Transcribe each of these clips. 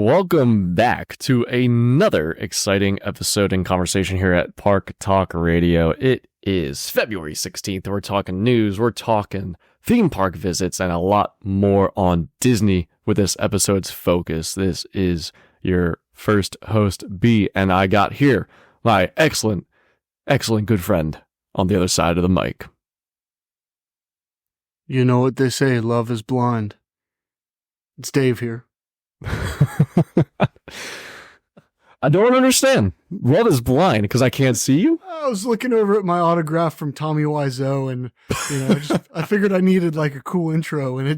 Welcome back to another exciting episode and conversation here at Park Talk Radio. It is February 16th. We're talking news, we're talking theme park visits, and a lot more on Disney with this episode's focus. This is your first host, B, and I got here my excellent good friend on the other side of the mic. You know what they say, love is blind. It's Dave here. I don't understand. Love is blind because I can't see you? I was looking over at my autograph from Tommy Wiseau, and I figured I needed like a cool intro, and I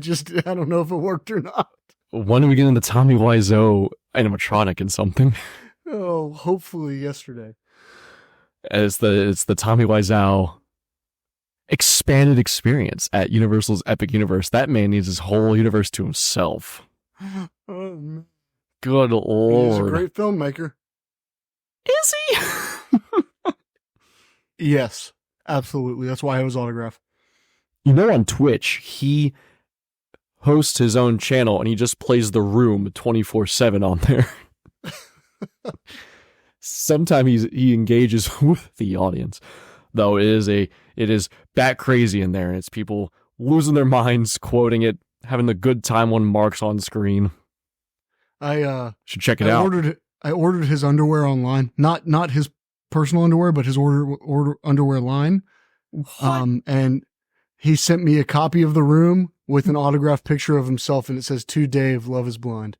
don't know if it worked or not. When are we getting the Tommy Wiseau animatronic and something? Oh, hopefully yesterday. It's the Tommy Wiseau expanded experience at Universal's Epic Universe. That man needs his whole universe to himself. Oh, good Lord. He's a great filmmaker. Is he? Yes, absolutely. That's why I was autograph. You know, on Twitch, he hosts his own channel and he just plays The Room 24/7 on there. Sometimes he engages with the audience, though it is bat crazy in there, and it's people losing their minds, quoting it, having the good time when Mark's on screen. I should check it out. I ordered his underwear online, not his personal underwear, but his order underwear line. What? And he sent me a copy of The Room with an autographed picture of himself, and it says, "To Dave, love is blind."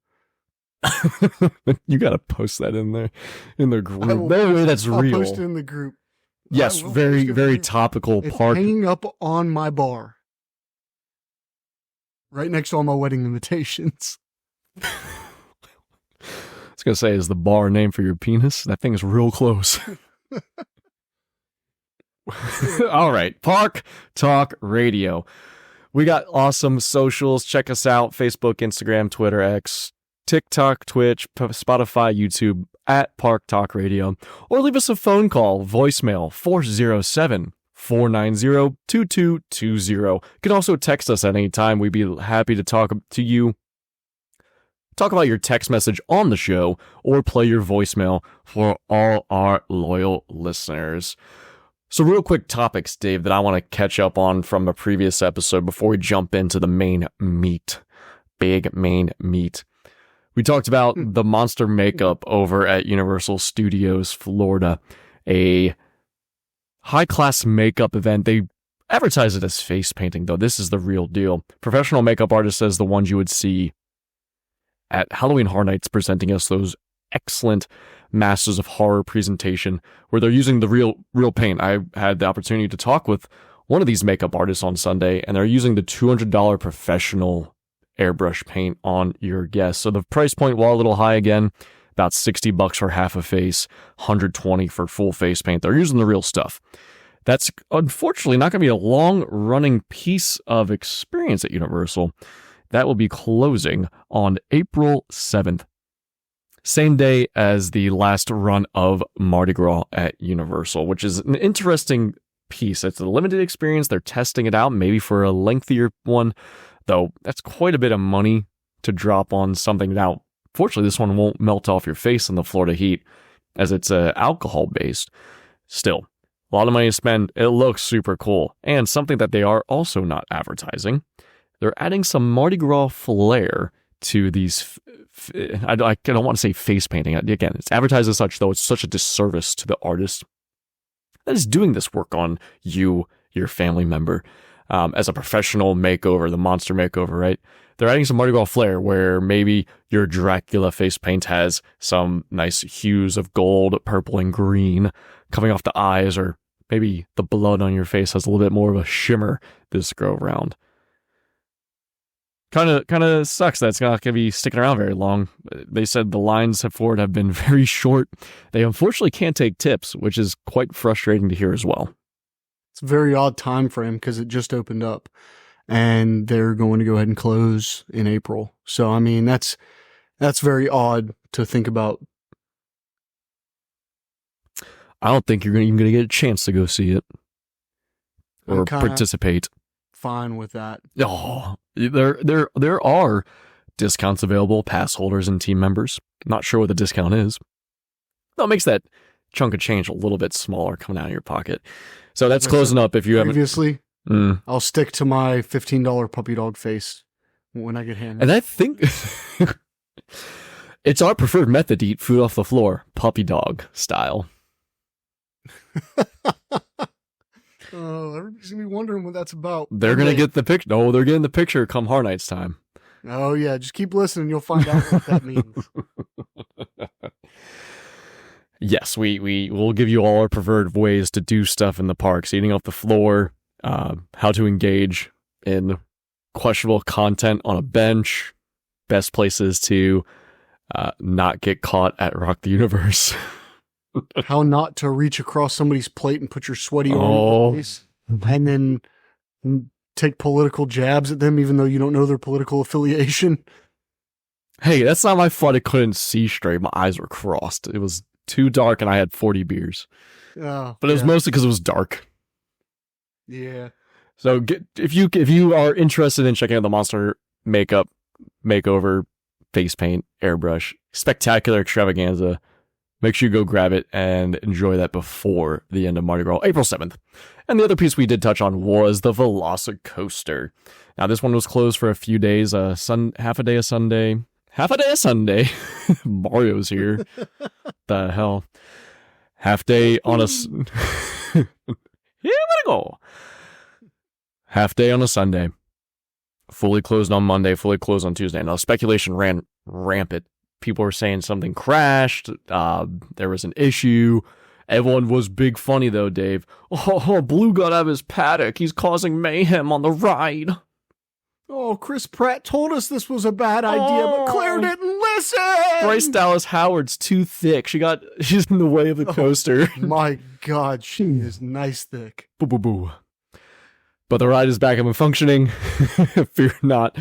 You gotta post that in the group. That's I'll real. post it in the group. Yes, very topical. It's Park hanging up on my bar, right next to all my wedding invitations. I was gonna say, is the bar name for your penis? That thing is real close. All right, Park Talk Radio. We got awesome socials. Check us out: Facebook, Instagram, Twitter, X, TikTok, Twitch, Spotify, YouTube, at Park Talk Radio, or leave us a phone call, voicemail 407-490-2220. You can also text us at any time. We'd be happy to talk to you, talk about your text message on the show, or play your voicemail for all our loyal listeners. So real quick topics, Dave, that I want to catch up on from a previous episode before we jump into the main meat. Big main meat. We talked about the monster makeup over at Universal Studios Florida, a high-class makeup event. They advertise it as face painting, though. This is the real deal. Professional makeup artists as the ones you would see at Halloween Horror Nights, presenting us those excellent Masters of Horror presentation where they're using the real paint. I had the opportunity to talk with one of these makeup artists on Sunday, and they're using the $200 professional airbrush paint on your guests. So the price point, while a little high again, about $60 for half a face, $120 for full face paint. They're using the real stuff. That's unfortunately not going to be a long-running piece of experience at Universal. That will be closing on April 7th. Same day as the last run of Mardi Gras at Universal, which is an interesting piece. It's a limited experience. They're testing it out, maybe for a lengthier one, though that's quite a bit of money to drop on something. Now, fortunately, this one won't melt off your face in the Florida heat, as it's alcohol-based. Still, a lot of money to spend. It looks super cool. And something that they are also not advertising, they're adding some Mardi Gras flair to these. I don't want to say face painting. Again, it's advertised as such, though it's such a disservice to the artist that is doing this work on you, your family member, as a professional makeover, the monster makeover, right? They're adding some Mardi Gras flair where maybe your Dracula face paint has some nice hues of gold, purple, and green coming off the eyes, or maybe the blood on your face has a little bit more of a shimmer this go around. Kind of sucks that it's not going to be sticking around very long. They said the lines for it have been very short. They unfortunately can't take tips, which is quite frustrating to hear as well. It's a very odd time frame because it just opened up, and they're going to go ahead and close in April. So, I mean, that's very odd to think about. I don't think you're even going to get a chance to go see it or participate. Fine with that. Oh, there are Discounts available, pass holders and team members. Not sure what the discount is. That makes that chunk of change a little bit smaller coming out of your pocket. So that's closing up if you haven't. Previously, I'll stick to my $15 puppy dog face when I get handed. And I think it's our preferred method to eat food off the floor, puppy dog style. Oh, everybody's going to be wondering what that's about. They're going to get the picture. No, they're getting the picture come Hard Nights time. Oh, yeah. Just keep listening. You'll find out what that means. Yes, we will give you all our preferred ways to do stuff in the parks. Eating off the floor, how to engage in questionable content on a bench, best places to not get caught at Rock the Universe. How not to reach across somebody's plate and put your sweaty arm in the face, and then take political jabs at them even though you don't know their political affiliation. Hey, that's not my fault. I couldn't see straight. My eyes were crossed. It was too dark and I had 40 beers. But it was mostly because it was dark. Yeah. So if you are interested in checking out the Monster makeup, makeover, face paint, airbrush, spectacular extravaganza, make sure you go grab it and enjoy that before the end of Mardi Gras, April 7th. And the other piece we did touch on was the Velocicoaster. Now, this one was closed for a few days, half a day of Sunday. Mario's here. The hell? Half day on a... Here we go. Half day on a Sunday. Fully closed on Monday, fully closed on Tuesday. Now, speculation ran rampant. People were saying something crashed. There was an issue. Everyone was big funny, though, Dave. Oh, Blue got out of his paddock. He's causing mayhem on the ride. Oh, Chris Pratt told us this was a bad idea, but Claire didn't listen. Bryce Dallas Howard's too thick. She's in the way of the coaster. My God, she is nice thick. Boo, boo, boo. But the ride is back up and functioning. Fear not.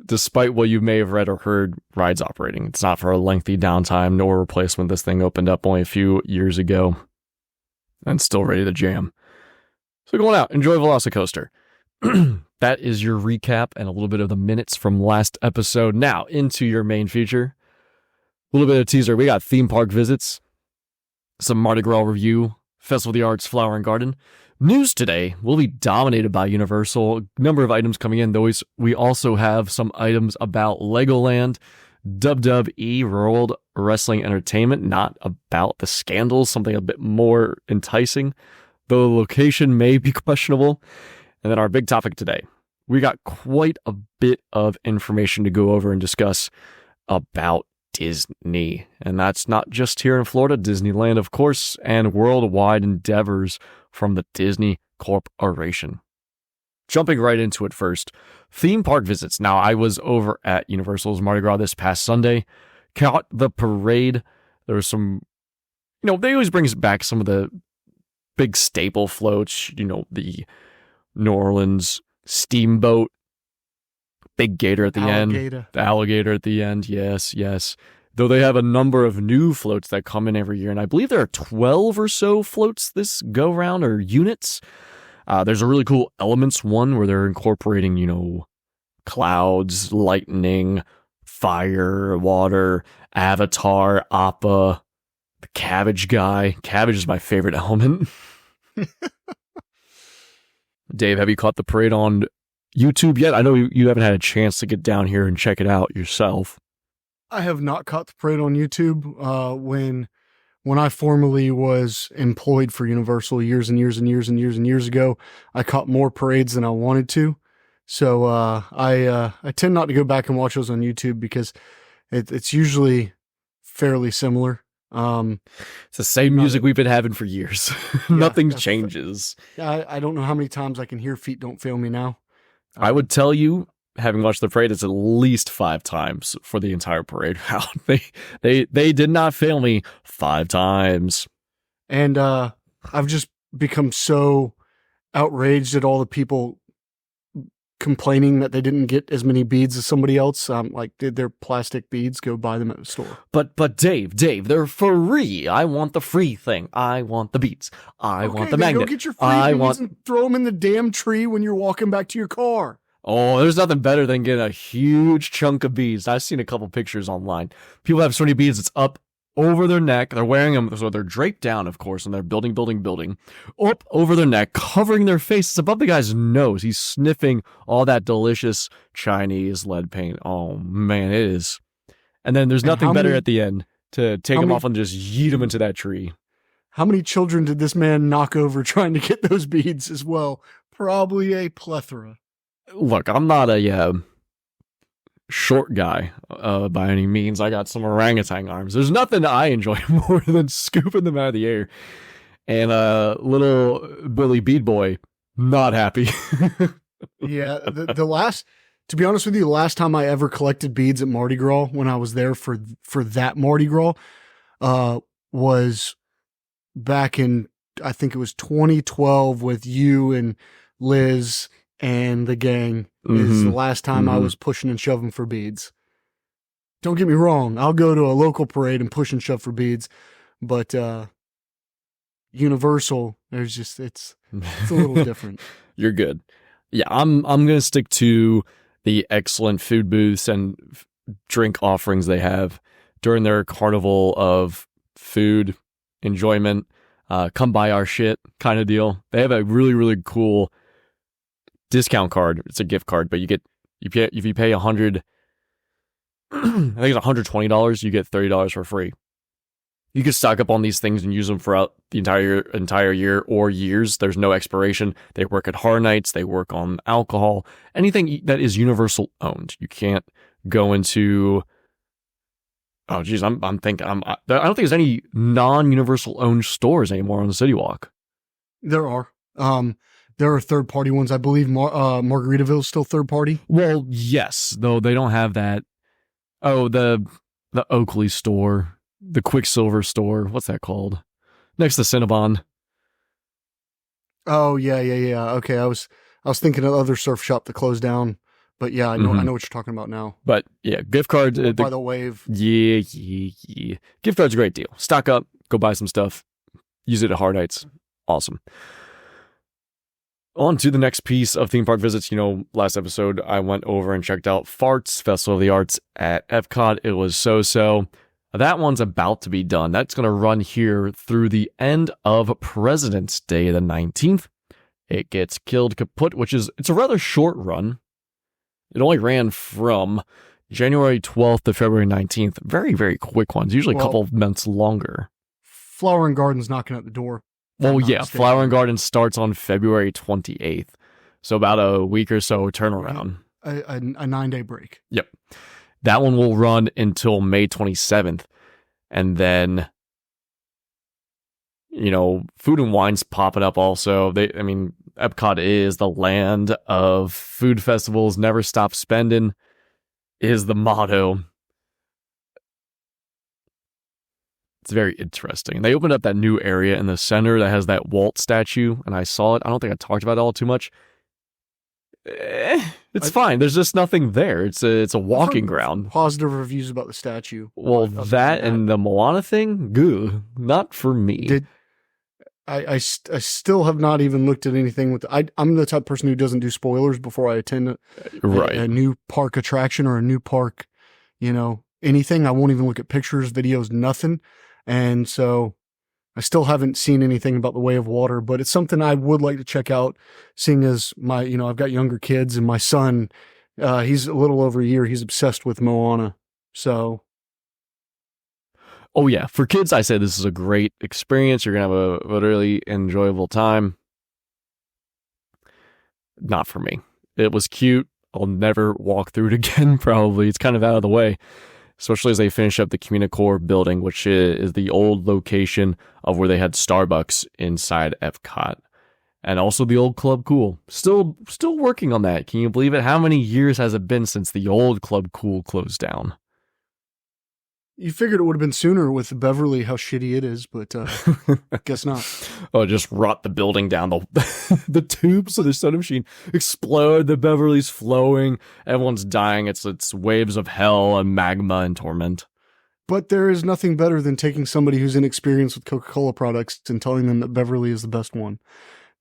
Despite what you may have read or heard, ride's operating. It's not for a lengthy downtime nor replacement. This thing opened up only a few years ago and still ready to jam. So going out, enjoy Velocicoaster. That is your recap and a little bit of the minutes from last episode. Now into your main feature. A little bit of teaser. We got theme park visits, some Mardi Gras review, Festival of the Arts, Flower and Garden. News today will be dominated by Universal. Number of items coming in. Though we also have some items about Legoland, WWE, World Wrestling Entertainment, not about the scandals, something a bit more enticing, though the location may be questionable. And then our big topic today. We got quite a bit of information to go over and discuss about Disney. And that's not just here in Florida, Disneyland, of course, and worldwide endeavors from the Disney Corporation. Jumping right into it first, theme park visits. Now, I was over at Universal's Mardi Gras this past Sunday, caught the parade. There was some, they always brings back some of the big staple floats, the New Orleans Steamboat, big gator at the end, the alligator at the end. Yes. Though they have a number of new floats that come in every year, and I believe there are 12 or so floats this go round, or units. There's a really cool Elements one where they're incorporating, clouds, lightning, fire, water, Avatar, Appa, the Cabbage guy. Cabbage is my favorite element. Dave, have you caught the parade on YouTube yet? I know you haven't had a chance to get down here and check it out yourself. I have not caught the parade on YouTube. When I formerly was employed for Universal years ago, I caught more parades than I wanted to. So I tend not to go back and watch those on YouTube because it's usually fairly similar. It's the same music we've been having for years. Nothing changes. I don't know how many times I can hear Feet Don't Fail Me Now. I would tell you, having watched the parade, it's at least 5 times for the entire parade route. They did not fail me 5 times. And I've just become so outraged at all the people complaining that they didn't get as many beads as somebody else. Did their plastic beads? Go buy them at the store. But Dave, they're free. I want the free thing. I want the beads. I want the magnet. Go get your free beads and throw them in the damn tree when you're walking back to your car. Oh, there's nothing better than getting a huge chunk of beads. I've seen a couple pictures online. People have so many beads, it's up over their neck. They're wearing them, so they're draped down, of course, and they're building, up over their neck, covering their face. It's above the guy's nose. He's sniffing all that delicious Chinese lead paint. Oh, man, it is. And then there's nothing better at the end to take them off and just yeet them into that tree. How many children did this man knock over trying to get those beads as well? Probably a plethora. Look, I'm not a short guy by any means. I got some orangutan arms. There's nothing I enjoy more than scooping them out of the air. And little Billy Bead Boy, not happy. Yeah, to be honest with you, the last time I ever collected beads at Mardi Gras, when I was there for that Mardi Gras, was back in, I think it was 2012 with you and Liz and the gang. Is the last time I was pushing and shoving for beads. Don't get me wrong, I'll go to a local parade and push and shove for beads, but Universal, there's just it's a little different. You're good. Yeah, I'm gonna stick to the excellent food booths and drink offerings they have during their carnival of food enjoyment. Come buy our shit kind of deal. They have a really, really cool discount card. It's a gift card, but if you pay $100, I think it's $120, you get $30 for free. You can stock up on these things and use them throughout the entire year or years. There's no expiration. They work at horror nights. They work on alcohol. Anything that is Universal owned. You can't go into. Oh, geez, I'm thinking. I don't think there's any non-Universal owned stores anymore on the City Walk. There are. There are third-party ones. I believe Margaritaville is still third-party. Well, yes, though they don't have that. Oh, the Oakley store, the Quicksilver store. What's that called? Next to Cinnabon. Oh, yeah. Okay, I was thinking of the other surf shop that closed down, but yeah, I know what you're talking about now. But yeah, gift cards by the wave. Yeah. Gift cards are a great deal. Stock up, go buy some stuff, use it at hard nights. Awesome. On to the next piece of theme park visits. Last episode, I went over and checked out Farts, Festival of the Arts at EPCOT. It was so. That one's about to be done. That's going to run here through the end of President's Day, the 19th. It gets killed kaput, it's a rather short run. It only ran from January 12th to February 19th. Very, very quick ones, usually a couple of months longer. Flower and Garden's knocking at the door. Well, yeah, Flower and Garden starts on February 28th. So about a week or so turnaround. A 9-day break. Yep. That one will run until May 27th. And then, Food and Wine's popping up also. Epcot is the land of food festivals. Never stop spending is the motto. It's very interesting. They opened up that new area in the center that has that Walt statue, and I saw it. I don't think I talked about it all too much. It's fine. There's just nothing there. It's a walking ground. Positive reviews about the statue. Well, that and the Moana thing, not for me. I still have not even looked at anything with. I'm the type of person who doesn't do spoilers before I attend a new park attraction or a new park. Anything. I won't even look at pictures, videos, nothing. And so I still haven't seen anything about the Way of Water, but it's something I would like to check out, seeing as I've got younger kids and my son, he's a little over a year. He's obsessed with Moana. So. Oh yeah. For kids, I say this is a great experience. You're going to have a really enjoyable time. Not for me. It was cute. I'll never walk through it again, probably. It's kind of out of the way. Especially as they finish up the Communicore building, which is the old location of where they had Starbucks inside Epcot. And also the old Club Cool. Still working on that. Can you believe it? How many years has it been since the old Club Cool closed down? You figured it would have been sooner with Beverly, how shitty it is, but guess not. Oh, just rot the building down. The tubes of the soda machine explode. The Beverly's flowing. Everyone's dying. It's waves of hell and magma and torment. But there is nothing better than taking somebody who's inexperienced with Coca-Cola products and telling them that Beverly is the best one.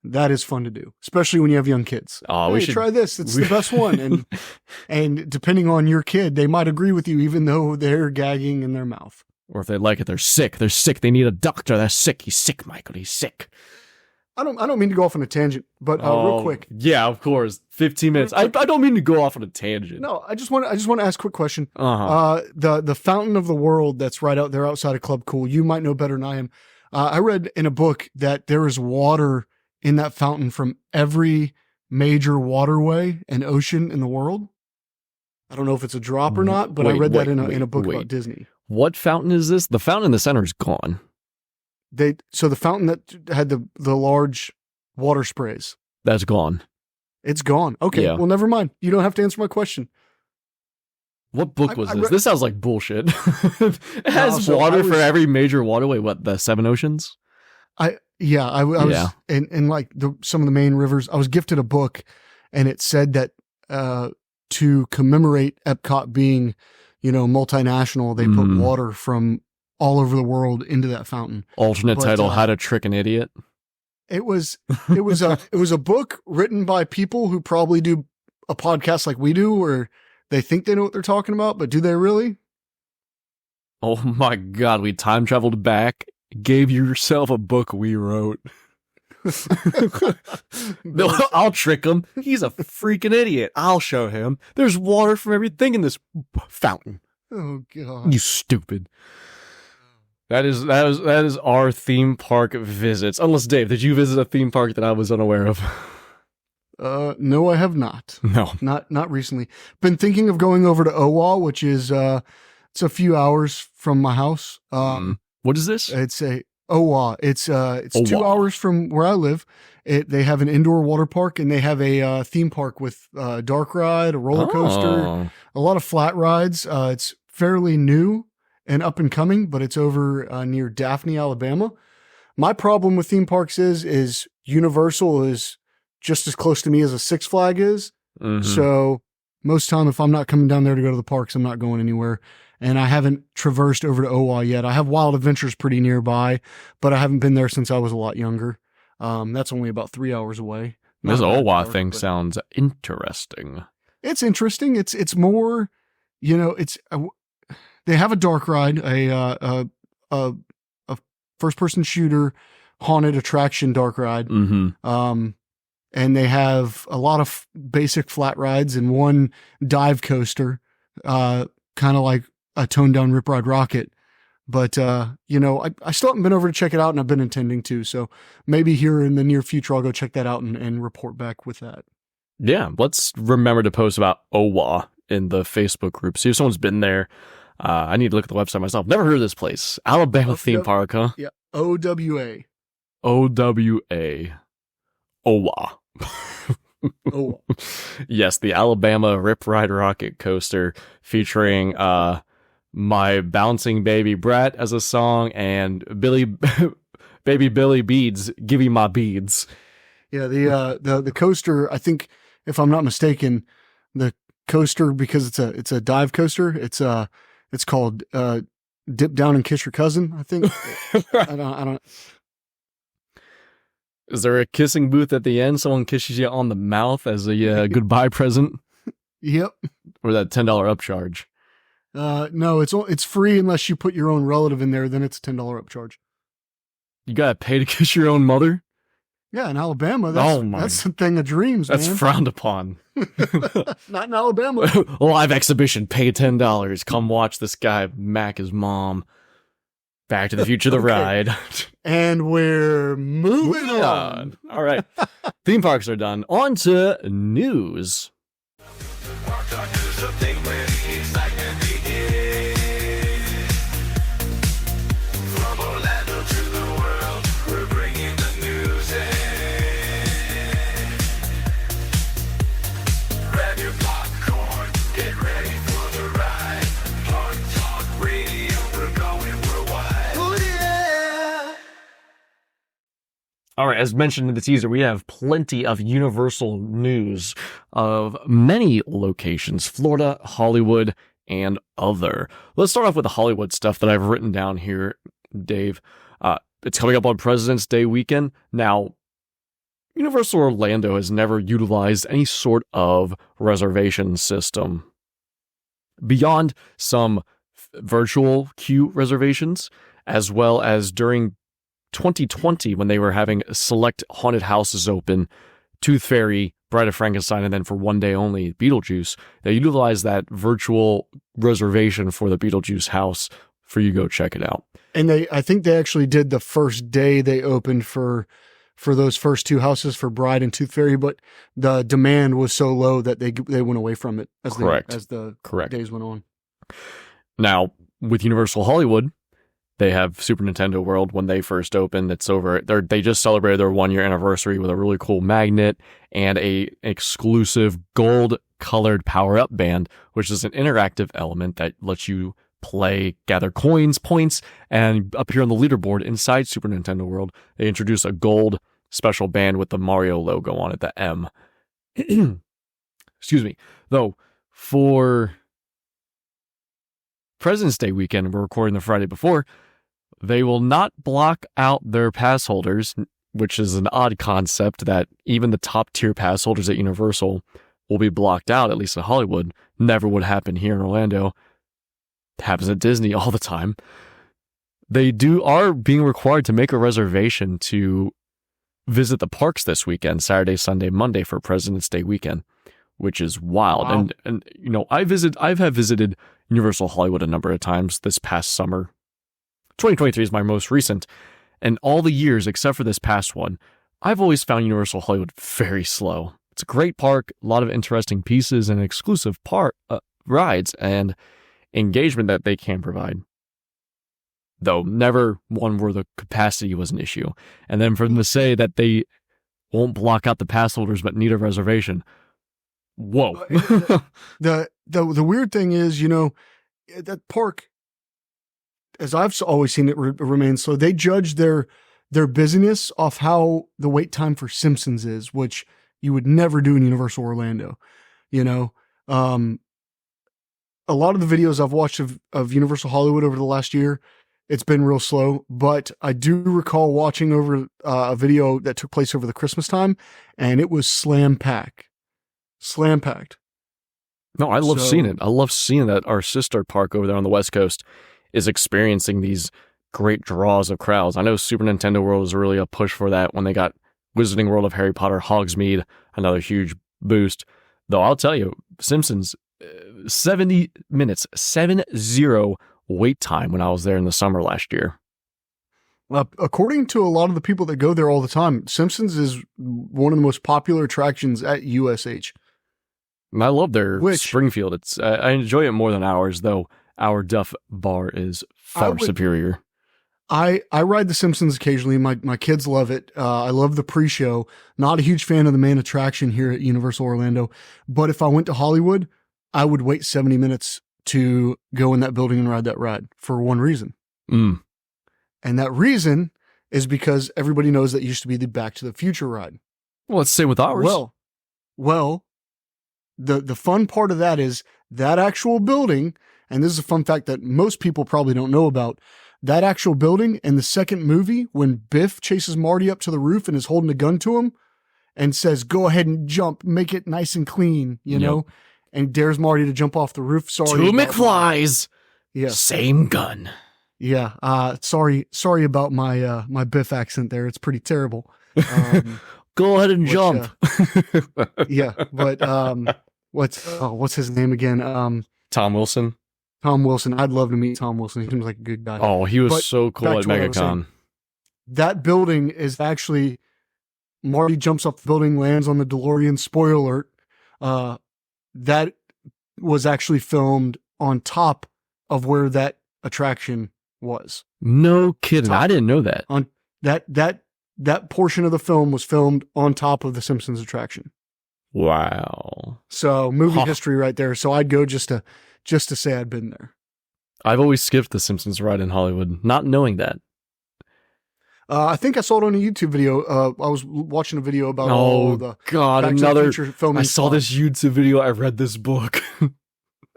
that is fun to do, especially when you have young kids. Oh, hey, we should try this. It's the best one. And depending on your kid, they might agree with you, even though they're gagging in their mouth. Or if they like it, they're sick. They're sick. They need a doctor. They're sick. He's sick, Michael. He's sick. I don't mean to go off on a tangent, but real quick. Yeah, of course. 15 minutes. I don't mean to go off on a tangent. No, I just want to ask a quick question. Uh-huh. The Fountain of the World that's right out there outside of Club Cool. You might know better than I am. I read in a book that there is water in that fountain from every major waterway and ocean in the world. I don't know if it's a drop or not, but I read that in a book about Disney. What fountain is this? The fountain in the center is gone. So the fountain that had the large water sprays. That's gone. It's gone. Okay, Yeah. Well, never mind. You don't have to answer my question. What book was this? This sounds like bullshit. It has water for every major waterway. What, the 7 oceans? I was in like some of the main rivers. I was gifted a book, and it said that to commemorate EPCOT being, multinational, they put water from all over the world into that fountain. Alternate title: How to Trick an Idiot. It was a book written by people who probably do a podcast like we do, where they think they know what they're talking about, but do they really? Oh my God! We time traveled back. Gave yourself a book we wrote. No, I'll trick him. He's a freaking idiot. I'll show him. There's water from everything in this fountain. Oh God! You stupid. That is our theme park visits. Unless, Dave, did you visit a theme park that I was unaware of? No, I have not. No, not recently. Been thinking of going over to OWA, which is it's a few hours from my house. What is this? It's OWA. It's OWA. 2 hours from where I live. They have an indoor water park, and they have a theme park with a dark ride, a roller coaster, a lot of flat rides. It's fairly new and up and coming, but it's over near Daphne, Alabama. My problem with theme parks is Universal is just as close to me as a Six Flag is. Mm-hmm. So most time, if I'm not coming down there to go to the parks, I'm not going anywhere. And I haven't traversed over to OWA yet. I have Wild Adventures pretty nearby, but I haven't been there since I was a lot younger. That's only about 3 hours away. This OWA thing sounds interesting. It's interesting. It's more, they have a dark ride, a first person shooter haunted attraction dark ride. Mm-hmm. And they have a lot of basic flat rides and one dive coaster, kind of like a toned down Rip Ride Rocket. But, I still haven't been over to check it out, and I've been intending to. So maybe here in the near future, I'll go check that out and report back with that. Yeah, let's remember to post about OWA in the Facebook group. See if someone's been there. I need to look at the website myself. Never heard of this place. Alabama theme park, huh? Yeah. OWA. OWA. OWA. Oh. Yes, the Alabama Rip Ride Rocket Coaster featuring My Bouncing Baby Brat as a song and Baby Billy Beads, Give Me My Beads. Yeah, the coaster, I think, if I'm not mistaken, the coaster, because it's a dive coaster, it's called Dip Down and Kiss Your Cousin, I think. I don't. Is there a kissing booth at the end? Someone kisses you on the mouth as a goodbye present? Yep. Or that $10 upcharge? No, it's free unless you put your own relative in there. Then it's a $10 upcharge. You gotta pay to kiss your own mother? Yeah, in Alabama, that's the thing of dreams, That's man. frowned upon. Not in Alabama. Live exhibition, pay $10. Come watch this guy mack his mom. Back to the Future, the ride. And we're moving on. All right. Theme parks are done. On to news. All right, as mentioned in the teaser, we have plenty of Universal news of many locations, Florida, Hollywood, and other. Let's start off with the Hollywood stuff that I've written down here, Dave. It's coming up on President's Day weekend. Now, Universal Orlando has never utilized any sort of reservation system. Beyond some virtual queue reservations, as well as during 2020 when they were having select haunted houses open, Tooth Fairy, Bride of Frankenstein, and then for one day only, Beetlejuice, they utilized that virtual reservation for the Beetlejuice house for you to go check it out. And I think they actually did the first day they opened for those first two houses for Bride and Tooth Fairy, but the demand was so low that they went away from it as the days went on. Now, with Universal Hollywood, they have Super Nintendo World. When they first opened, it's over. They just celebrated their 1-year anniversary with a really cool magnet and a exclusive gold-colored power-up band, which is an interactive element that lets you play, gather coins, points, and appear on the leaderboard inside Super Nintendo World. They introduced a gold special band with the Mario logo on it, the M. Excuse me. Though, for President's Day weekend, we're recording the Friday before, they will not block out their pass holders, which is an odd concept that even the top tier pass holders at Universal will be blocked out, at least in Hollywood. Never would happen here in Orlando. It happens at Disney all the time. They are being required to make a reservation to visit the parks this weekend, Saturday, Sunday, Monday for President's Day weekend, which is wild. Wow. And you know, I have visited Universal Hollywood a number of times this past summer. 2023 is my most recent, and all the years except for this past one, I've always found Universal Hollywood very slow. It's a great park, a lot of interesting pieces and exclusive rides and engagement that they can provide. Though never one where the capacity was an issue. And then for them to say that they won't block out the pass holders but need a reservation. Whoa. The weird thing is, you know, that park, as I've always seen it, remain slow. They judge their busyness off how the wait time for Simpsons is, which you would never do in Universal Orlando. You know, a lot of the videos I've watched of Universal Hollywood over the last year, it's been real slow, but I do recall watching over a video that took place over the Christmas time, and it was slam packed. No, I love seeing it. I love seeing that our sister park over there on the West Coast is experiencing these great draws of crowds. I know Super Nintendo World was really a push for that when they got Wizarding World of Harry Potter Hogsmeade, another huge boost. Though I'll tell you, Simpsons, 70 minutes, 7-0 wait time when I was there in the summer last year. According to a lot of the people that go there all the time, Simpsons is one of the most popular attractions at USH. And I love their Springfield. I enjoy it more than ours, though. Our Duff Bar is far superior. I ride The Simpsons occasionally. My kids love it. I love the pre-show. Not a huge fan of the main attraction here at Universal Orlando. But if I went to Hollywood, I would wait 70 minutes to go in that building and ride that ride for one reason. And that reason is because everybody knows that used to be the Back to the Future ride. Well, let's say with ours. Well, the fun part of that is that actual building, and this is a fun fact that most people probably don't know about, that actual building in the second movie, when Biff chases Marty up to the roof and is holding a gun to him and says, "Go ahead and jump, make it nice and clean," you know, and dares Marty to jump off the roof. Sorry. 2 McFlys. Yeah. Same gun. Yeah. Sorry about my Biff accent there. It's pretty terrible. Go ahead and jump. But what's his name again? Tom Wilson. Tom Wilson. I'd love to meet Tom Wilson. He seems like a good guy. Oh, he was so cool at MegaCon. That building is actually, Marty jumps off the building, lands on the DeLorean. Spoiler alert. That was actually filmed on top of where that attraction was. No kidding. I didn't know that. On that portion of the film was filmed on top of the Simpsons attraction. Wow. So movie history right there. So I'd go just to say I'd been there. I've always skipped the Simpsons ride in Hollywood, not knowing that. I think I saw it on a YouTube video. I was watching a video about all the God, Back to the Future filming. I saw this YouTube video. I read this book.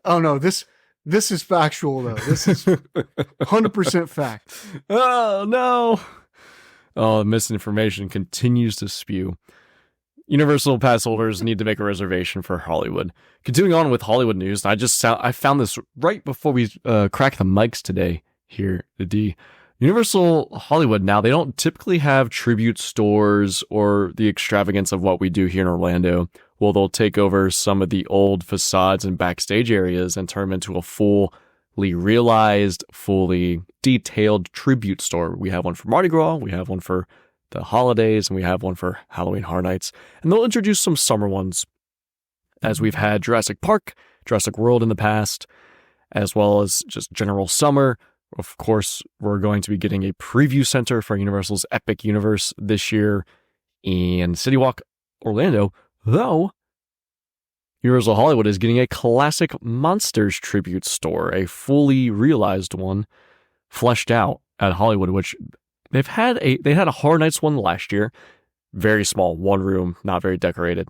Oh no, this is factual though. This is 100% fact. Oh no. Oh, misinformation continues to spew. Universal pass holders need to make a reservation for Hollywood. Continuing on with Hollywood news, I found this right before we cracked the mics today here at D. Universal Hollywood now, they don't typically have tribute stores or the extravagance of what we do here in Orlando. Well, they'll take over some of the old facades and backstage areas and turn them into a fully realized, fully detailed tribute store. We have one for Mardi Gras, we have one for the holidays, and we have one for Halloween Horror Nights. And they'll introduce some summer ones, as we've had Jurassic Park, Jurassic World in the past, as well as just general summer. Of course, we're going to be getting a preview center for Universal's Epic Universe this year in City Walk, Orlando, though Universal Hollywood is getting a classic Monsters tribute store, a fully realized one, fleshed out at Hollywood, which they had a Horror Nights one last year, very small, one room, not very decorated.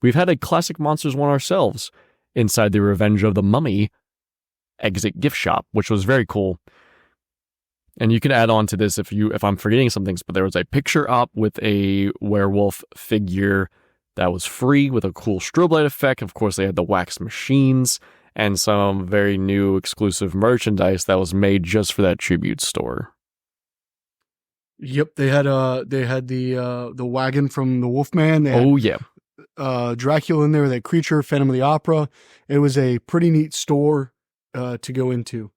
We've had a classic Monsters one ourselves inside the Revenge of the Mummy exit gift shop, which was very cool. And you can add on to this if I'm forgetting some things, but there was a picture op with a werewolf figure that was free with a cool strobe light effect. Of course, they had the wax machines and some very new exclusive merchandise that was made just for that tribute store. Yep, they had the wagon from the Wolfman. They had, Dracula in there, that creature, Phantom of the Opera. It was a pretty neat store to go into.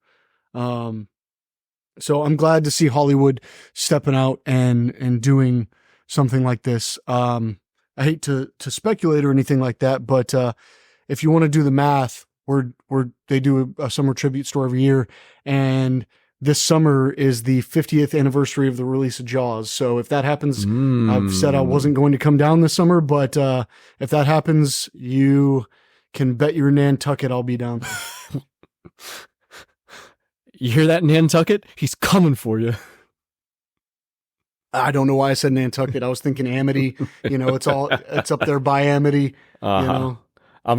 So I'm glad to see Hollywood stepping out and doing something like this. I hate to speculate or anything like that, but if you want to do the math, they do a summer tribute store every year, and this summer is the 50th anniversary of the release of Jaws. So if that happens, I've said I wasn't going to come down this summer, but if that happens, you can bet your Nantucket I'll be down. You hear that, Nantucket? He's coming for you. I don't know why I said Nantucket. I was thinking Amity. It's up there by Amity. I'm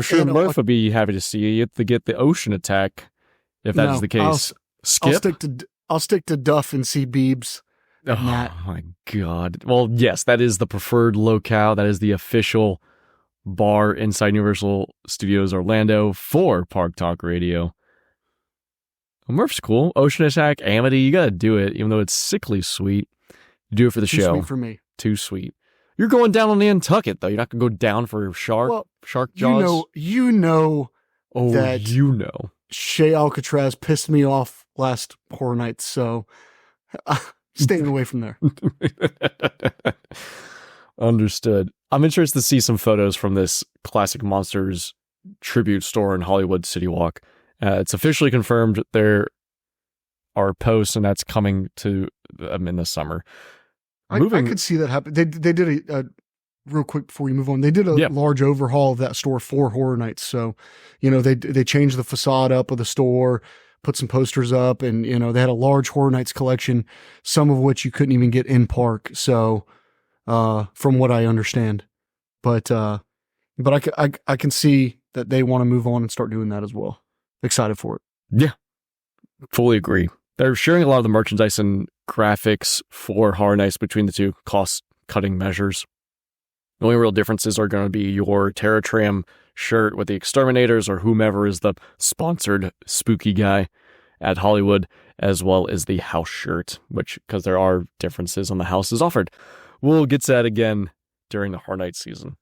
sure Murph would be happy to see you to get the ocean attack if that is the case. Skip? I'll stick to Duff and see Beebs. Oh my God. Well, yes, that is the preferred locale. That is the official bar inside Universal Studios Orlando for Park Talk Radio. Well, Murph's cool. Ocean Attack, Amity, you gotta do it, even though it's sickly sweet. You do it for the show. Too sweet for me. Too sweet. You're going down on Nantucket, though. You're not gonna go down for shark jaws. You know that Shea Alcatraz pissed me off last Horror Nights, so staying away from there. Understood. I'm interested to see some photos from this Classic Monsters tribute store in Hollywood City Walk. It's officially confirmed there are posts, and that's coming to in the summer. I could see that happen. They did a real quick before we move on. They did a large overhaul of that store for Horror Nights. So, they changed the facade up of the store, put some posters up, and they had a large Horror Nights collection, some of which you couldn't even get in park. So, from what I understand, but I can see that they want to move on and start doing that as well. Excited for it. Yeah, fully agree. They're sharing a lot of the merchandise and graphics for Horror Nights between the two cost-cutting measures. The only real differences are going to be your Terror Tram shirt with the Exterminators or whomever is the sponsored spooky guy at Hollywood, as well as the house shirt, because there are differences on the houses offered. We'll get to that again during the Horror Nights season.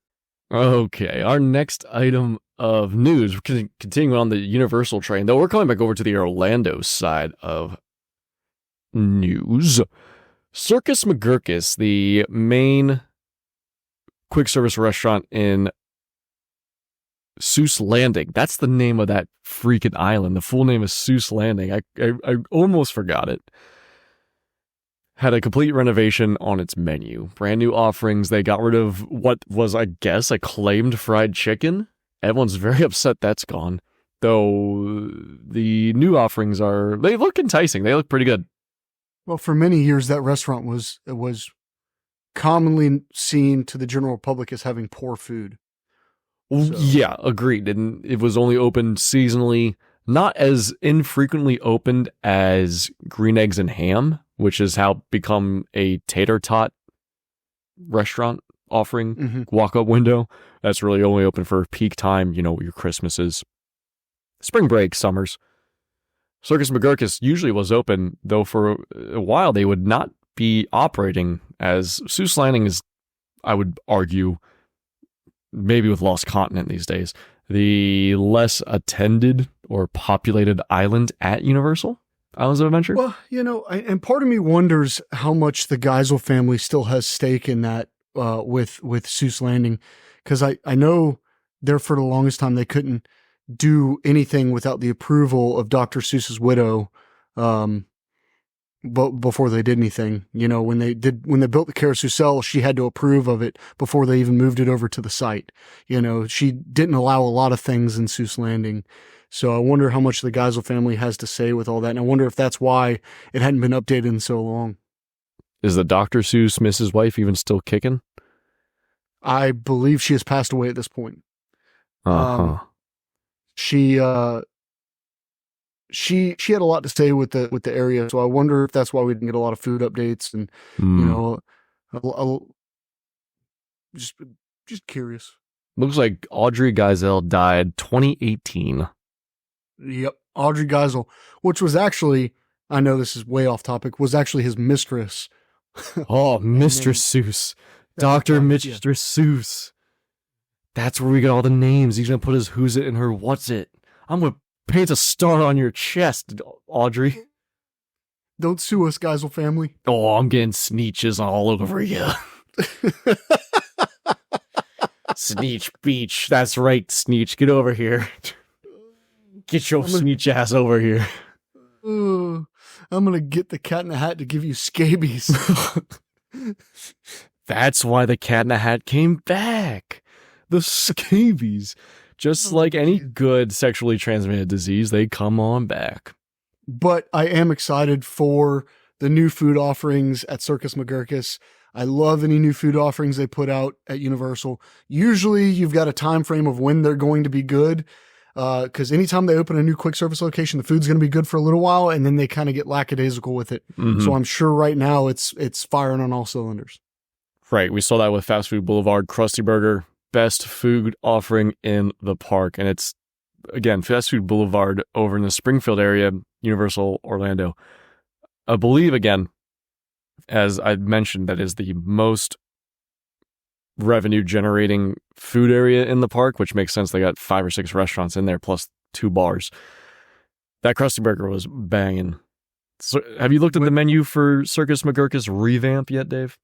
Okay, our next item of news, we're continuing on the Universal train, though we're coming back over to the Orlando side of news. Circus McGurkus, the main quick service restaurant in Seuss Landing. That's the name of that freaking island. The full name is Seuss Landing. I almost forgot it. Had a complete renovation on its menu. Brand new offerings. They got rid of what was, I guess, acclaimed fried chicken. Everyone's very upset that's gone. Though the new offerings they look enticing. They look pretty good. Well, for many years, that restaurant was commonly seen to the general public as having poor food. So. Yeah, agreed. And it was only opened seasonally, not as infrequently opened as Green Eggs and Ham, which is how become a tater tot restaurant offering walk-up window. That's really only open for peak time, your Christmases, spring break, summers. Circus McGurkus usually was open, though for a while they would not be operating, as Seuss Landing is, I would argue, maybe with Lost Continent these days, the less attended or populated island at Universal Islands of Adventure. Well, and part of me wonders how much the Geisel family still has stake in that with Seuss Landing, because I know there for the longest time they couldn't do anything without the approval of Dr. Seuss's widow, but before they did anything. When they built the carousel, she had to approve of it before they even moved it over to the site. She didn't allow a lot of things in Seuss Landing. So I wonder how much the Geisel family has to say with all that. And I wonder if that's why it hadn't been updated in so long. Is the Dr. Seuss Mrs. Wife even still kicking? I believe she has passed away at this point. She had a lot to say with the area, so I wonder if that's why we didn't get a lot of food updates and just curious. Looks like Audrey Geisel died 2018. Yep, Audrey Geisel, which was actually, I know this is way off topic, was actually his mistress. Oh, Mistress Seuss, Dr. Mistress Seuss. That's where we get all the names. He's gonna put his who's it and her what's it. I'm gonna paint a star on your chest, Audrey. Don't sue us, Geisel family. Oh, I'm getting sneeches all over you. Sneech Beach. That's right, Sneech. Get over here. Get your Sneech ass over here. I'm gonna get the Cat in the Hat to give you scabies. That's why the Cat in the Hat came back. The scabies. Just like any good sexually transmitted disease, they come on back. But I am excited for the new food offerings at Circus McGurkus. I love any new food offerings they put out at Universal. Usually you've got a time frame of when they're going to be good, because anytime they open a new quick service location, the food's going to be good for a little while, and then they kind of get lackadaisical with it. So I'm sure right now it's firing on all cylinders. Right. We saw that with Fast Food Boulevard, Krusty Burger, best food offering in the park. And it's, again, Fast Food Boulevard over in the Springfield area, Universal Orlando. I believe, again, as I mentioned, that is the most revenue generating food area in the park, which makes sense. They got 5 or 6 restaurants in there plus 2 bars. That Krusty Burger was banging. So, have you looked at the menu for Circus McGurkus revamp yet, Dave?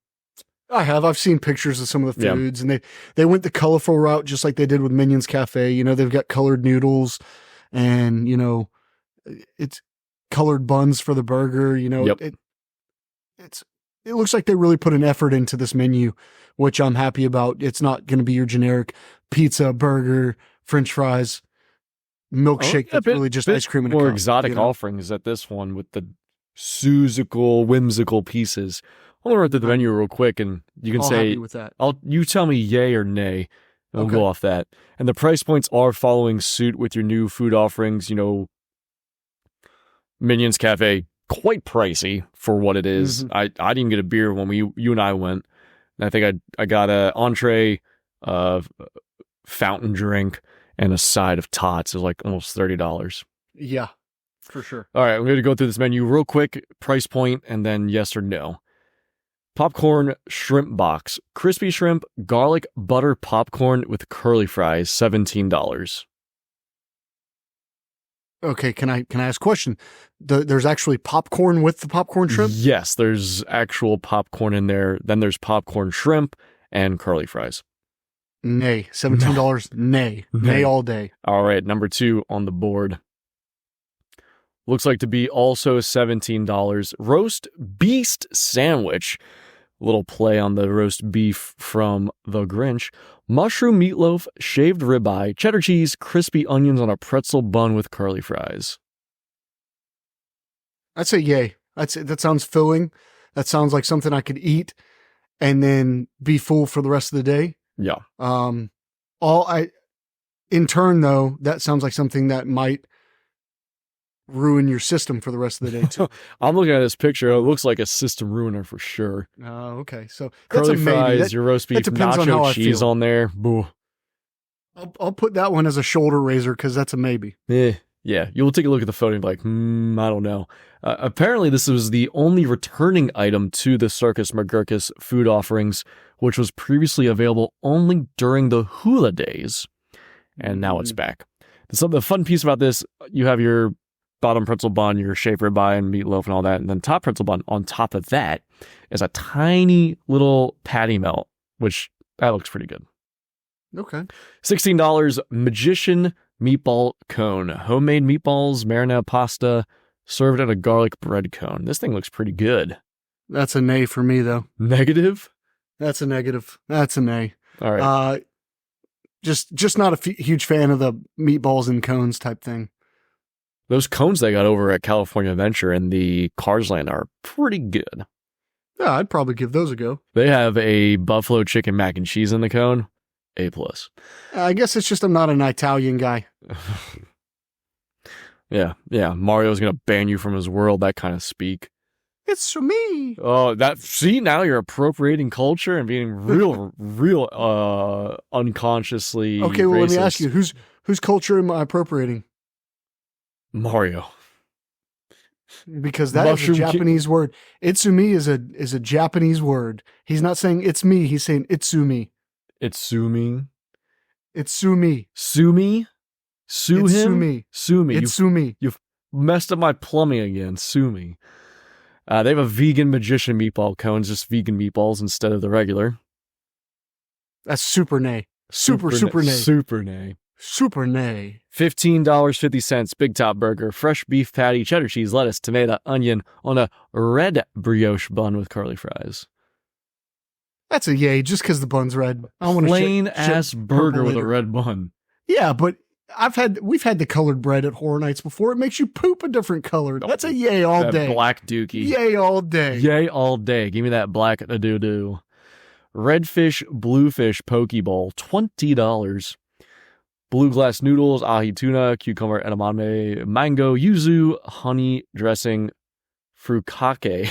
I have. I've seen pictures of some of the foods, and they went the colorful route just like they did with Minions Cafe. They've got colored noodles and, it's colored buns for the burger. It looks like they really put an effort into this menu, which I'm happy about. It's not going to be your generic pizza, burger, French fries, milkshake. That's really just ice cream and a cup. More exotic offerings at this one with the Seussical, whimsical pieces. I'll run through the menu real quick, and you can say, with that. You tell me yay or nay, and we'll go off that. And the price points are following suit with your new food offerings. Minions Cafe, quite pricey for what it is. I didn't get a beer when you and I went. And I think I got a entree, fountain drink, and a side of tots. It was like almost $30. Yeah, for sure. All right, I'm going to go through this menu real quick, price point, and then yes or no. Popcorn shrimp box, crispy shrimp, garlic butter popcorn with curly fries, $17. Okay, can I ask a question? There's actually popcorn with the popcorn shrimp? Yes, there's actual popcorn in there. Then there's popcorn shrimp and curly fries. Nay, $17. Nay, nay all day. All right, number 2 on the board. Looks like to be also $17. Roast beast sandwich. A little play on the roast beef from The Grinch. Mushroom meatloaf, shaved ribeye, cheddar cheese, crispy onions on a pretzel bun with curly fries. I'd say yay. That sounds filling. That sounds like something I could eat and then be full for the rest of the day. Yeah. In turn though, that sounds like something that might ruin your system for the rest of the day too. I'm looking at this picture. It looks like a system ruiner for sure. Okay. So Curly that's a maybe. fries, your roast beef, depends on how nacho I cheese feel. on there. Boo. I'll put that one as a shoulder raiser because that's a maybe. Yeah, you'll take a look at the photo and be like, I don't know. Apparently, this was the only returning item to the Circus McGurkus food offerings, which was previously available only during the hula days. And now it's back. So the fun piece about this, you have your bottom pretzel bun, your shaved ribeye and meatloaf and all that, and then top pretzel bun. On top of that is a tiny little patty melt, which that looks pretty good. Okay. $16 Magician Meatball Cone. Homemade meatballs, marinara pasta, served in a garlic bread cone. This thing looks pretty good. That's a nay for me, though. Negative? That's a negative. That's a nay. All right. Just not a huge fan of the meatballs and cones type thing. Those cones they got over at California Adventure and the Cars Land are pretty good. Yeah, I'd probably give those a go. They have a buffalo chicken mac and cheese in the cone. A+. I guess it's just I'm not an Italian guy. Yeah. Mario's going to ban you from his world, that kind of speak. It's me. Oh, see, now you're appropriating culture and being real unconsciously Okay, well, racist. let me ask you, whose culture am I appropriating? Mario. Because that Mushroom is a Japanese word. Itsumi is a Japanese word. He's not saying it's me, he's saying itsumi. Itsumi. Itsumi. Sumi? Sue him? Itsumi. Sumi. Itsumi. You've messed up my plumbing again. Sumi. They have a vegan magician meatball cones, just vegan meatballs instead of the regular. That's super nay. Super nay. Super nay. Super nay. $15.50 Big Top Burger, fresh beef patty, cheddar cheese, lettuce, tomato, onion on a red brioche bun with curly fries. That's a yay, just because the bun's red. I want plain ass burger with a red bun. Yeah, but we've had the colored bread at Horror Nights before. It makes you poop a different color. That's a yay all that day. Black dookie. Yay all day. Yay all day. Give me that black doo-doo. Redfish Bluefish Poke Bowl, $20. Blue glass noodles, ahi tuna, cucumber, edamame, mango, yuzu, honey dressing, furikake.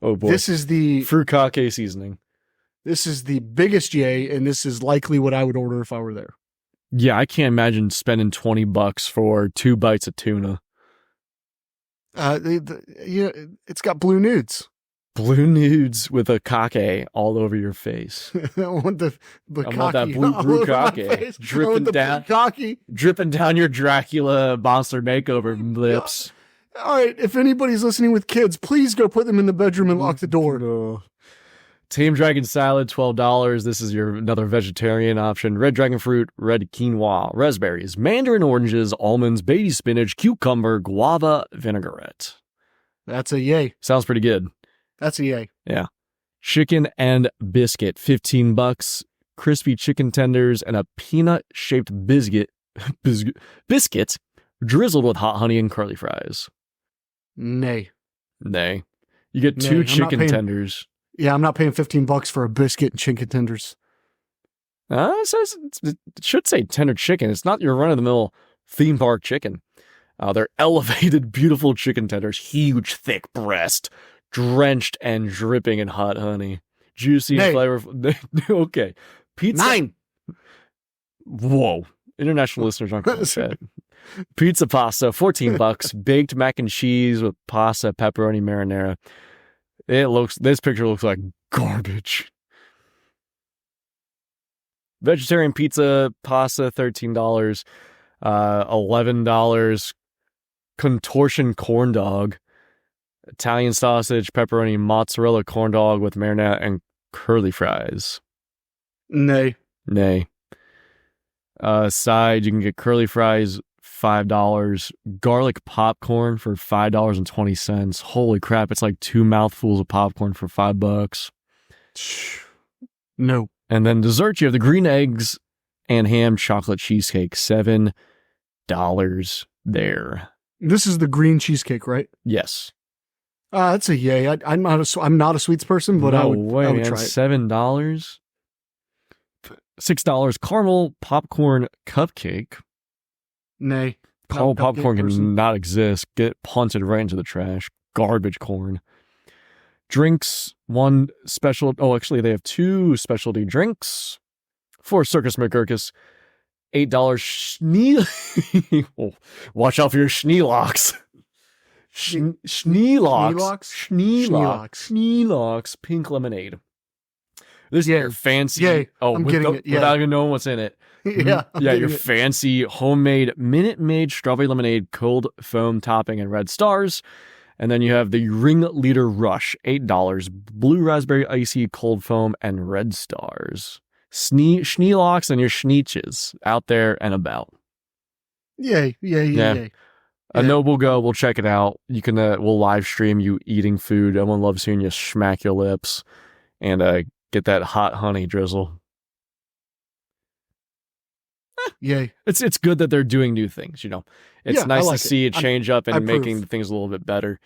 Oh boy. This is the furikake seasoning. This is the biggest yay, and this is likely what I would order if I were there. Yeah, I can't imagine spending $20 for 2 bites of tuna. It's got blue nudes. Blue nudes with a kake all over your face. I want the I want that blue kake dripping down your Dracula monster makeover lips. All right, if anybody's listening with kids, please go put them in the bedroom and lock the door. No. Tame Dragon Salad, $12. This is your another vegetarian option. Red dragon fruit, red quinoa, raspberries, mandarin oranges, almonds, baby spinach, cucumber, guava, vinaigrette. That's a yay. Sounds pretty good. That's a yay. Yeah. Chicken and biscuit, $15. Crispy chicken tenders and a peanut-shaped biscuit drizzled with hot honey and curly fries. Nay. You get 2 chicken tenders. Yeah, I'm not paying $15 for a biscuit and chicken tenders. It should say tender chicken. It's not your run-of-the-mill theme park chicken. They're elevated, beautiful chicken tenders, huge, thick breast, drenched and dripping in hot honey, juicy and flavorful. Okay, pizza. 9. Whoa, international listeners aren't going to that. Pizza pasta, $14. Baked mac and cheese with pasta, pepperoni, marinara. This picture looks like garbage. Vegetarian pizza, pasta, $13. $11. Contortion corn dog. Italian sausage, pepperoni, mozzarella corn dog with marinara and curly fries. Nay. Side, you can get curly fries, $5. Garlic popcorn for $5.20. Holy crap, it's like 2 mouthfuls of popcorn for $5. No. And then dessert, you have the green eggs and ham chocolate cheesecake, $7 there. This is the green cheesecake, right? Yes. That's a yay. I'm not a sweets person, but I would try it. $7. $6 caramel popcorn cupcake. Nay. Caramel popcorn person. cannot exist. Get punted right into the trash. Garbage corn. Drinks, one special. Oh, actually, they have 2 specialty drinks for Circus McGurkus. $8 schnee. Oh, watch out for your schneelocks. Schneelocks. Pink lemonade. This is your fancy. Yay. I'm getting it. Yeah. Without even knowing what's in it. Yeah. Your fancy homemade Minute Maid strawberry lemonade, cold foam topping, and red stars. And then you have the Ringleader Rush, $8, blue raspberry icy, cold foam, and red stars. Schneelocks and your schneeches out there and about. Yay. I know we'll go. We'll check it out. You can. We'll live stream you eating food. Everyone loves hearing you smack your lips and get that hot honey drizzle. Yay! It's good that they're doing new things. It's nice to see it change up and making things a little bit better.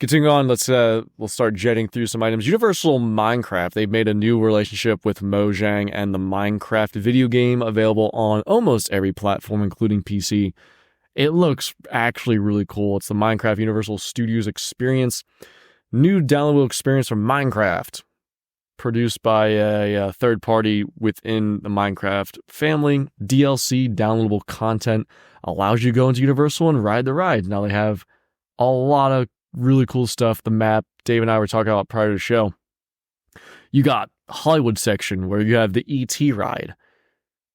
Continuing on, we'll start jetting through some items. Universal Minecraft. They've made a new relationship with Mojang and the Minecraft video game, available on almost every platform, including PC. It looks actually really cool. It's the Minecraft Universal Studios experience. New downloadable experience from Minecraft. Produced by a third party within the Minecraft family. DLC, downloadable content, allows you to go into Universal and ride the ride. Now they have a lot of really cool stuff. The map Dave and I were talking about prior to the show. You got Hollywood section where you have the ET ride,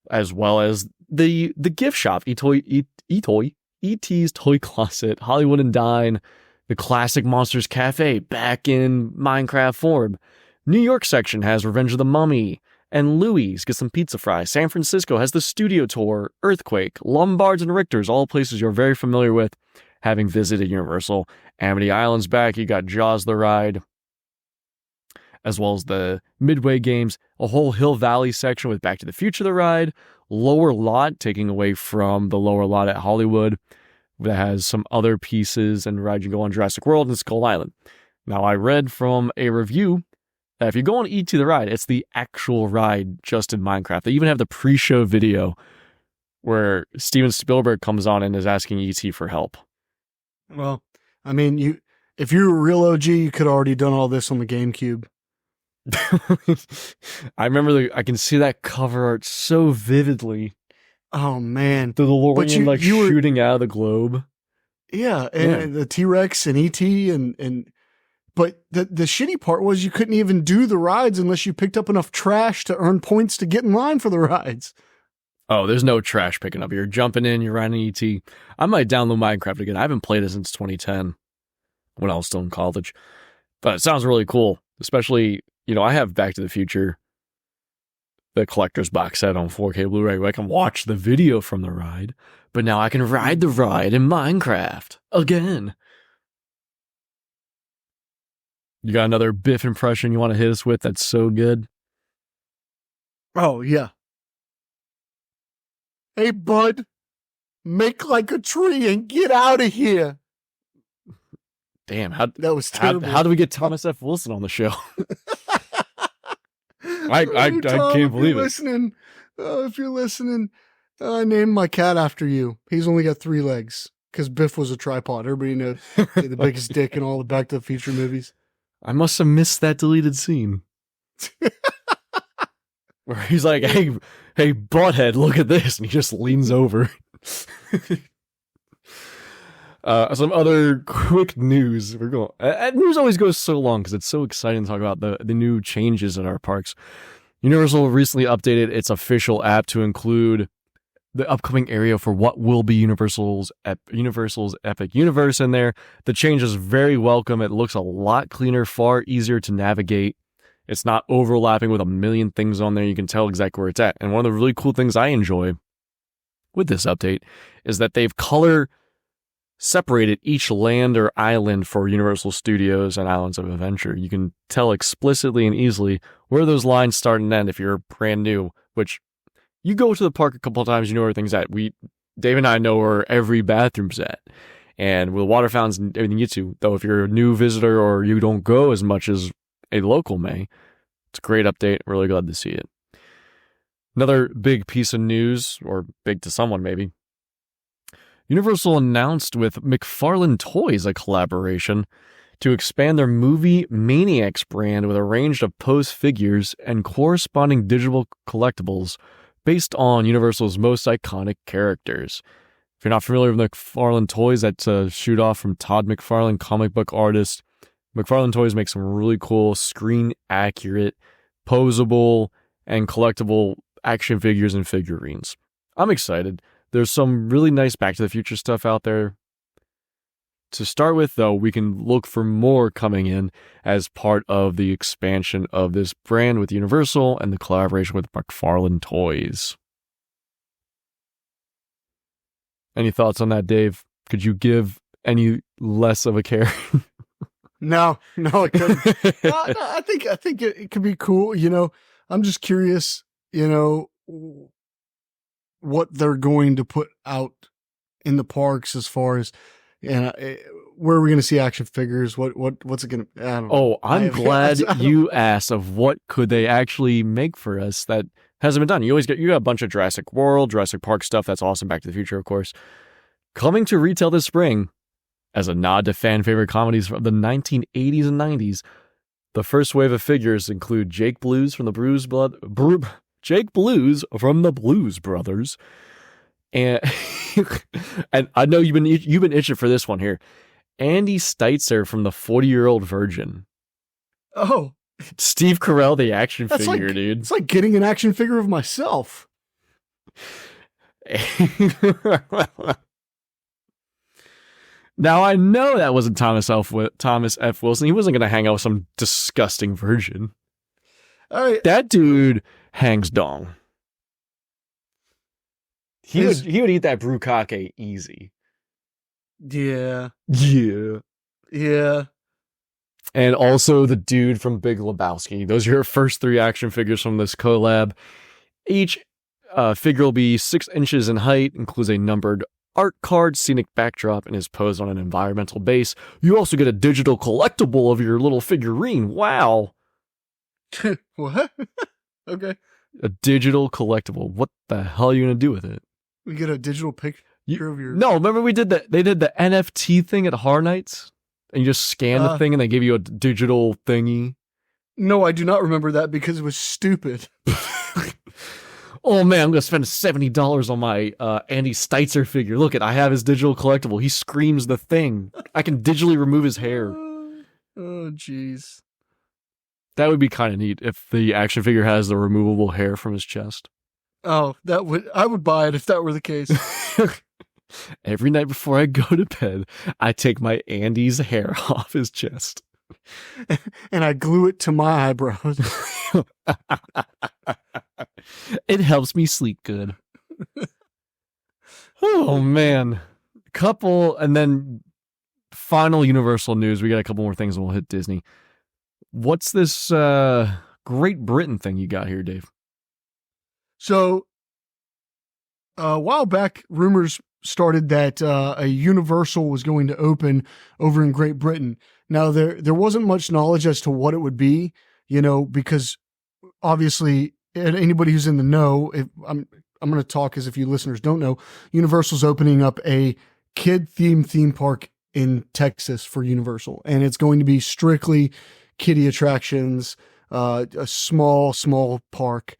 as well as the gift shop, ET's Toy Closet, Hollywood and Dine, the classic Monsters Cafe back in Minecraft form. New York section has Revenge of the Mummy and Louie's, get some pizza fries. San Francisco has the Studio Tour, Earthquake, Lombards, and Richter's, all places you're very familiar with, having visited Universal. Amity Island's back. You got Jaws the ride, as well as the Midway games, a whole Hill Valley section with Back to the Future the ride, Lower Lot, taking away from the Lower Lot at Hollywood, that has some other pieces and rides you go on Jurassic World and Skull Island. Now, I read from a review that if you go on ET the ride, it's the actual ride just in Minecraft. They even have the pre-show video where Steven Spielberg comes on and is asking ET for help. Well, I mean, if you're a real OG, you could have already done all this on the GameCube. I remember I can see that cover art so vividly. Oh man, the DeLorean shooting out of the globe. Yeah, and the T-Rex and ET and but the shitty part was you couldn't even do the rides unless you picked up enough trash to earn points to get in line for the rides. Oh, there's no trash picking up. You're jumping in, you're riding ET. I might download Minecraft again. I haven't played it since 2010 when I was still in college. But it sounds really cool, especially, I have Back to the Future, the collector's box set on 4K Blu-ray, where I can watch the video from the ride, but now I can ride the ride in Minecraft again. You got another Biff impression you want to hit us with that's so good? Oh, yeah. Hey, bud, make like a tree and get out of here. Damn, that was terrible. How do we get Thomas F. Wilson on the show? I can't believe it. If you're listening, I named my cat after you. He's only got 3 legs because Biff was a tripod. Everybody knows the biggest dick in all the Back to the Future movies. I must have missed that deleted scene. Where he's like, hey, butthead, look at this. And he just leans over. Some other quick news. We're going. News always goes so long because it's so exciting to talk about the new changes at our parks. Universal recently updated its official app to include the upcoming area for what will be Universal's Epic Universe in there. The change is very welcome. It looks a lot cleaner, far easier to navigate. It's not overlapping with a million things on there. You can tell exactly where it's at. And one of the really cool things I enjoy with this update is that they've color separated each land or island for Universal Studios and Islands of Adventure. You can tell explicitly and easily where those lines start and end if you're brand new, which you go to the park a couple of times, you know where everything's at. Dave and I know where every bathroom's at. And with water fountains and everything you get to, though if you're a new visitor or you don't go as much as a local may, it's a great update. Really glad to see it. Another big piece of news, or big to someone maybe, Universal announced with McFarlane Toys a collaboration to expand their Movie Maniacs brand with a range of posed figures and corresponding digital collectibles based on Universal's most iconic characters. If you're not familiar with McFarlane Toys, that's a shoot off from Todd McFarlane, comic book artist. McFarlane Toys makes some really cool, screen-accurate, posable, and collectible action figures and figurines. I'm excited. There's some really nice Back to the Future stuff out there. To start with, though, we can look for more coming in as part of the expansion of this brand with Universal and the collaboration with McFarlane Toys. Any thoughts on that, Dave? Could you give any less of a care? No, I couldn't. I think it could be cool. I'm just curious, what they're going to put out in the parks as far as, where are we going to see action figures? What's it going to? I don't know. Oh, I'm glad you asked of what could they actually make for us that hasn't been done. You got a bunch of Jurassic World, Jurassic Park stuff. That's awesome. Back to the Future, of course. Coming to retail this spring, as a nod to fan favorite comedies from the 1980s and 90s, the first wave of figures include Jake Blues from the Blues Brothers, and and I know you've been itching for this one here. Andy Steitzer from the 40-Year-Old Virgin. Oh, Steve Carell, the action figure, dude. It's like getting an action figure of myself. Now, I know that wasn't Thomas F. Wilson. He wasn't going to hang out with some disgusting virgin. That dude hangs dong. He would eat that bukkake easy. Yeah. And also the dude from Big Lebowski. Those are your first 3 action figures from this collab. Each figure will be 6 inches in height, includes a numbered art card, scenic backdrop, and is posed on an environmental base. You also get a digital collectible of your little figurine. Wow. What? Okay. A digital collectible. What the hell are you going to do with it? We get a digital picture of your... No, remember they did the NFT thing at Horror Nights? And you just scan the thing and they give you a digital thingy? No, I do not remember that because it was stupid. Oh man, I'm going to spend $70 on my Andy Steitzer figure. Look, I have his digital collectible. He screams the thing. I can digitally remove his hair. Oh, jeez. That would be kind of neat if the action figure has the removable hair from his chest. Oh, I would buy it if that were the case. Every night before I go to bed, I take my Andy's hair off his chest. And I glue it to my eyebrows. It helps me sleep good. Oh, man. And then final Universal news. We got a couple more things and we'll hit Disney. What's this Great Britain thing you got here, Dave? So, a while back, rumors started that a Universal was going to open over in Great Britain. Now, there wasn't much knowledge as to what it would be, because obviously anybody who's in the know, if I'm going to talk as if you listeners don't know, Universal's opening up a kid-themed theme park in Texas for Universal, and it's going to be strictly kiddie attractions, a small park.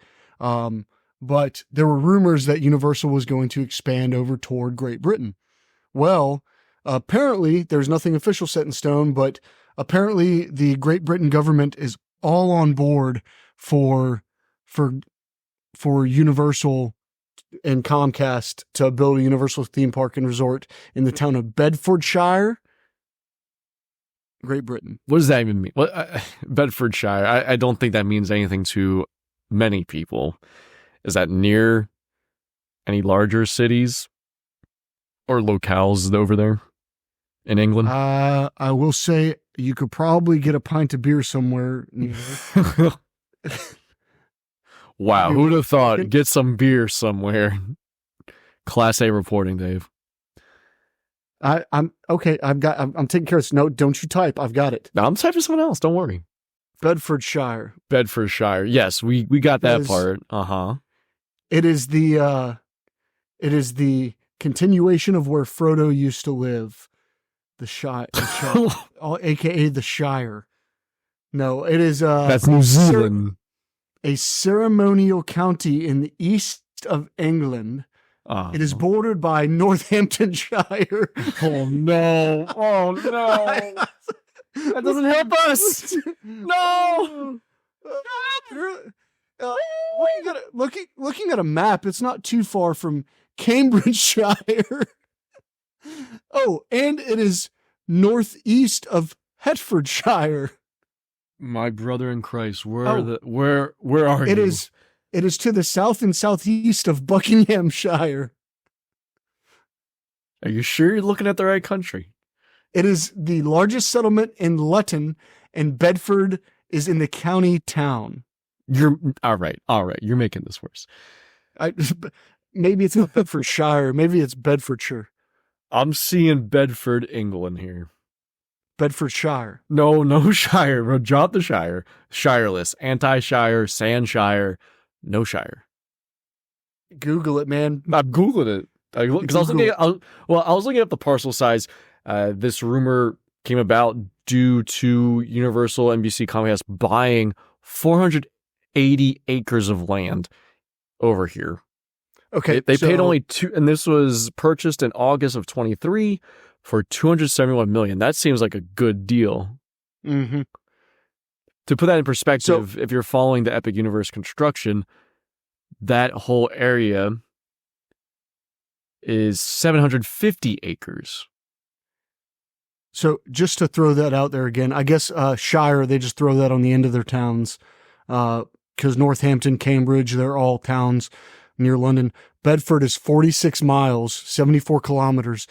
But there were rumors that Universal was going to expand over toward Great Britain. Well, apparently there's nothing official set in stone, but apparently the Great Britain government is all on board for Universal and Comcast to build a Universal theme park and resort in the town of Bedfordshire, Great Britain. What does that even mean? Bedfordshire. I don't think that means anything to many people. Is that near any larger cities or locales over there in England? I will say you could probably get a pint of beer somewhere. Wow, who'd have thought? Get some beer somewhere. Class A reporting, Dave. I'm okay. I'm taking care of this. No, don't you type. I've got it. No, I'm typing someone else. Don't worry. Bedfordshire. Yes, we got that part. Uh-huh. It is the continuation of where Frodo used to live. The Shire, aka the Shire. No, it is That's New Zealand. A ceremonial county in the east of England. It is bordered by Northamptonshire. Oh no! Oh no! That doesn't help us. No. Looking at a map, it's not too far from Cambridgeshire. Oh, and it is northeast of Hertfordshire. My brother in Christ, where are you? It is to the south and southeast of Buckinghamshire. Are you sure you're looking at the right country? It is the largest settlement in Luton, and Bedford is in the county town. You're all right. You're making this worse. Maybe it's not Bedfordshire. Maybe it's Bedfordshire. I'm seeing Bedford, England here. Bedfordshire. No Shire, bro. Drop the Shire. Shireless. Anti-Shire. Sandshire. No Shire. Google it, man. I'm Googling it. Because I was looking up the parcel size. This rumor came about due to Universal NBC Comcast buying 480 acres of land over here. Okay. They paid only two, and this was purchased in August of 23 for $271 million. That seems like a good deal. Mm-hmm. To put that in perspective, if you're following the Epic Universe construction, that whole area is 750 acres. So just to throw that out there again, I guess Shire, they just throw that on the end of their towns because Northampton, Cambridge, they're all towns near London. Bedford is 46 miles, 74 kilometers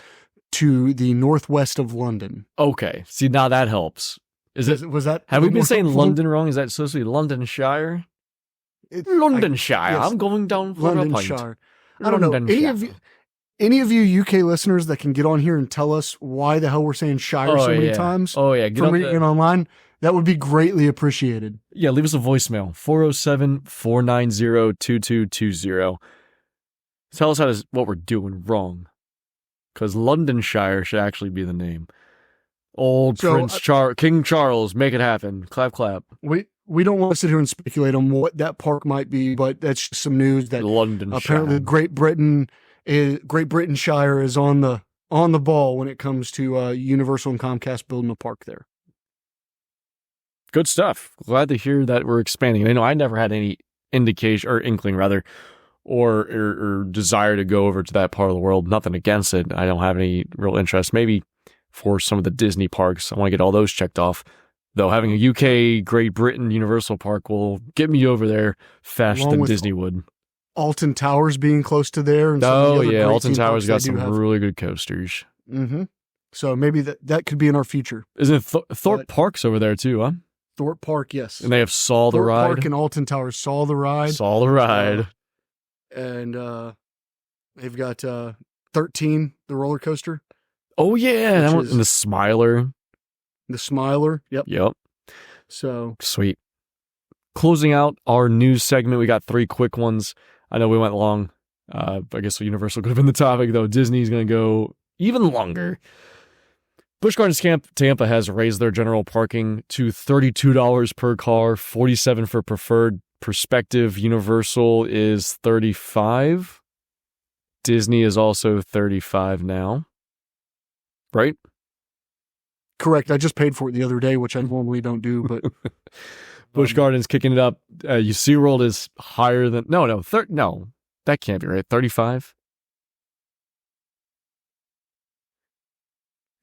to the northwest of London. Okay. See, now that helps. Have we been saying London wrong? Is that supposed to be Londonshire? Londonshire. I'm going down for Londonshire. I don't know. Any of you UK listeners that can get on here and tell us why the hell we're saying Shire so many times from reading online, that would be greatly appreciated. Yeah, leave us a voicemail, 407-490-2220. Tell us what we're doing wrong. Because Londonshire should actually be the name. King Charles, make it happen. Clap, clap. We don't want to sit here and speculate on what that park might be, but that's just some news that apparently Great Britain Shire is on the ball when it comes to Universal and Comcast building a park there. Good stuff. Glad to hear that we're expanding. I know I never had any indication or inkling rather, or desire to go over to that part of the world. Nothing against it. I don't have any real interest. Maybe for some of the Disney parks, I want to get all those checked off. Though having a UK Great Britain Universal Park will get me over there faster than Disney would. Alton Towers being close to there. And Alton Towers got some really good coasters. Mm-hmm. So maybe that could be in our future. Isn't Thorpe Park's over there too, huh? Thorpe Park, yes. And they have Saw the Ride. Park and Alton Towers, Saw the Ride. And they've got 13, the roller coaster. Oh, yeah. And the Smiler. The Smiler, yep. So sweet. Closing out our news segment, we got 3 quick ones. I know we went long. I guess Universal could have been the topic, though. Disney's going to go even longer. Busch Gardens Camp Tampa has raised their general parking to $32 per car, $47 for preferred. Perspective Universal is $35. Disney is also $35 now. Right? Correct. I just paid for it the other day, which I normally don't do, but Busch Gardens kicking it up. SeaWorld is higher than no, that can't be right. 35.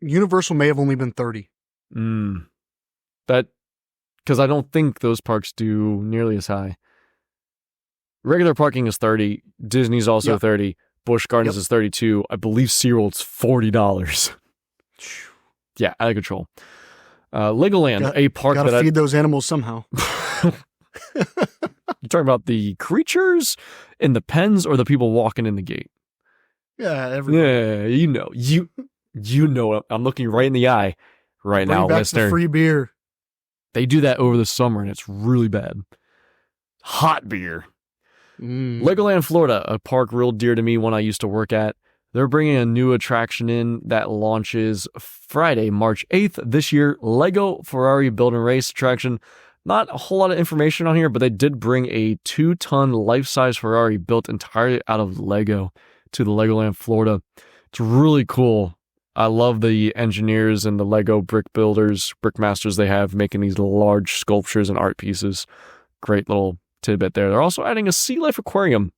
Universal may have only been 30. That because I don't think those parks do nearly as high. Regular parking is 30. Disney's also 30. Busch Gardens is 32. I believe SeaWorld's $40. Yeah, out of control. Legoland, a park gotta feed those animals somehow. You're talking about the creatures in the pens or the people walking in the gate? Yeah, everybody. Yeah, you know. I'm looking right in the eye right now, listener. Free beer. They do that over the summer, and it's really bad. Hot beer. Legoland, Florida, a park real dear to me, one I used to work at. They're bringing a new attraction in that launches Friday, March 8th this year. Lego Ferrari Build and Race attraction. Not a whole lot of information on here, but they did bring a 2-ton life-size Ferrari built entirely out of Lego to the Legoland Florida. It's really cool. I love the engineers and the Lego brick builders, brick masters they have making these large sculptures and art pieces. Great little tidbit there. They're also adding a sea life aquarium,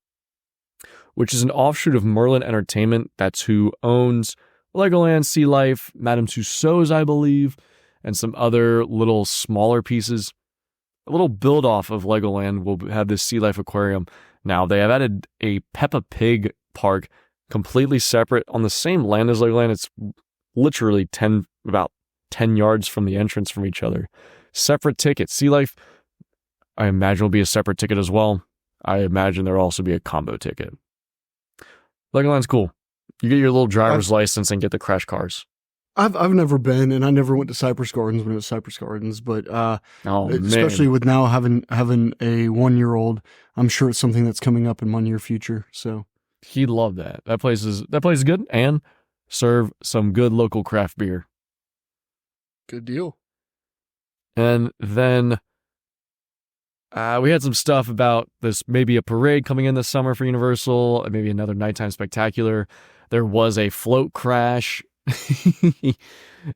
which is an offshoot of Merlin Entertainment. That's who owns Legoland, Sea Life, Madame Tussauds, I believe, and some other little smaller pieces. A little build-off of Legoland will have this Sea Life aquarium. Now, they have added a Peppa Pig park completely separate on the same land as Legoland. It's literally about 10 yards from the entrance from each other. Separate ticket. Sea Life, I imagine, will be a separate ticket as well. I imagine there'll also be a combo ticket. Legoland's cool. You get your little driver's license and get the crash cars. I've never been, and I never went to Cypress Gardens when it was Cypress Gardens, but especially with now having a 1-year-old, I'm sure it's something that's coming up in my near future. So he'd love that. That place is good, and serve some good local craft beer. Good deal. And then we had some stuff about this, maybe a parade coming in this summer for Universal, maybe another nighttime spectacular. There was a float crash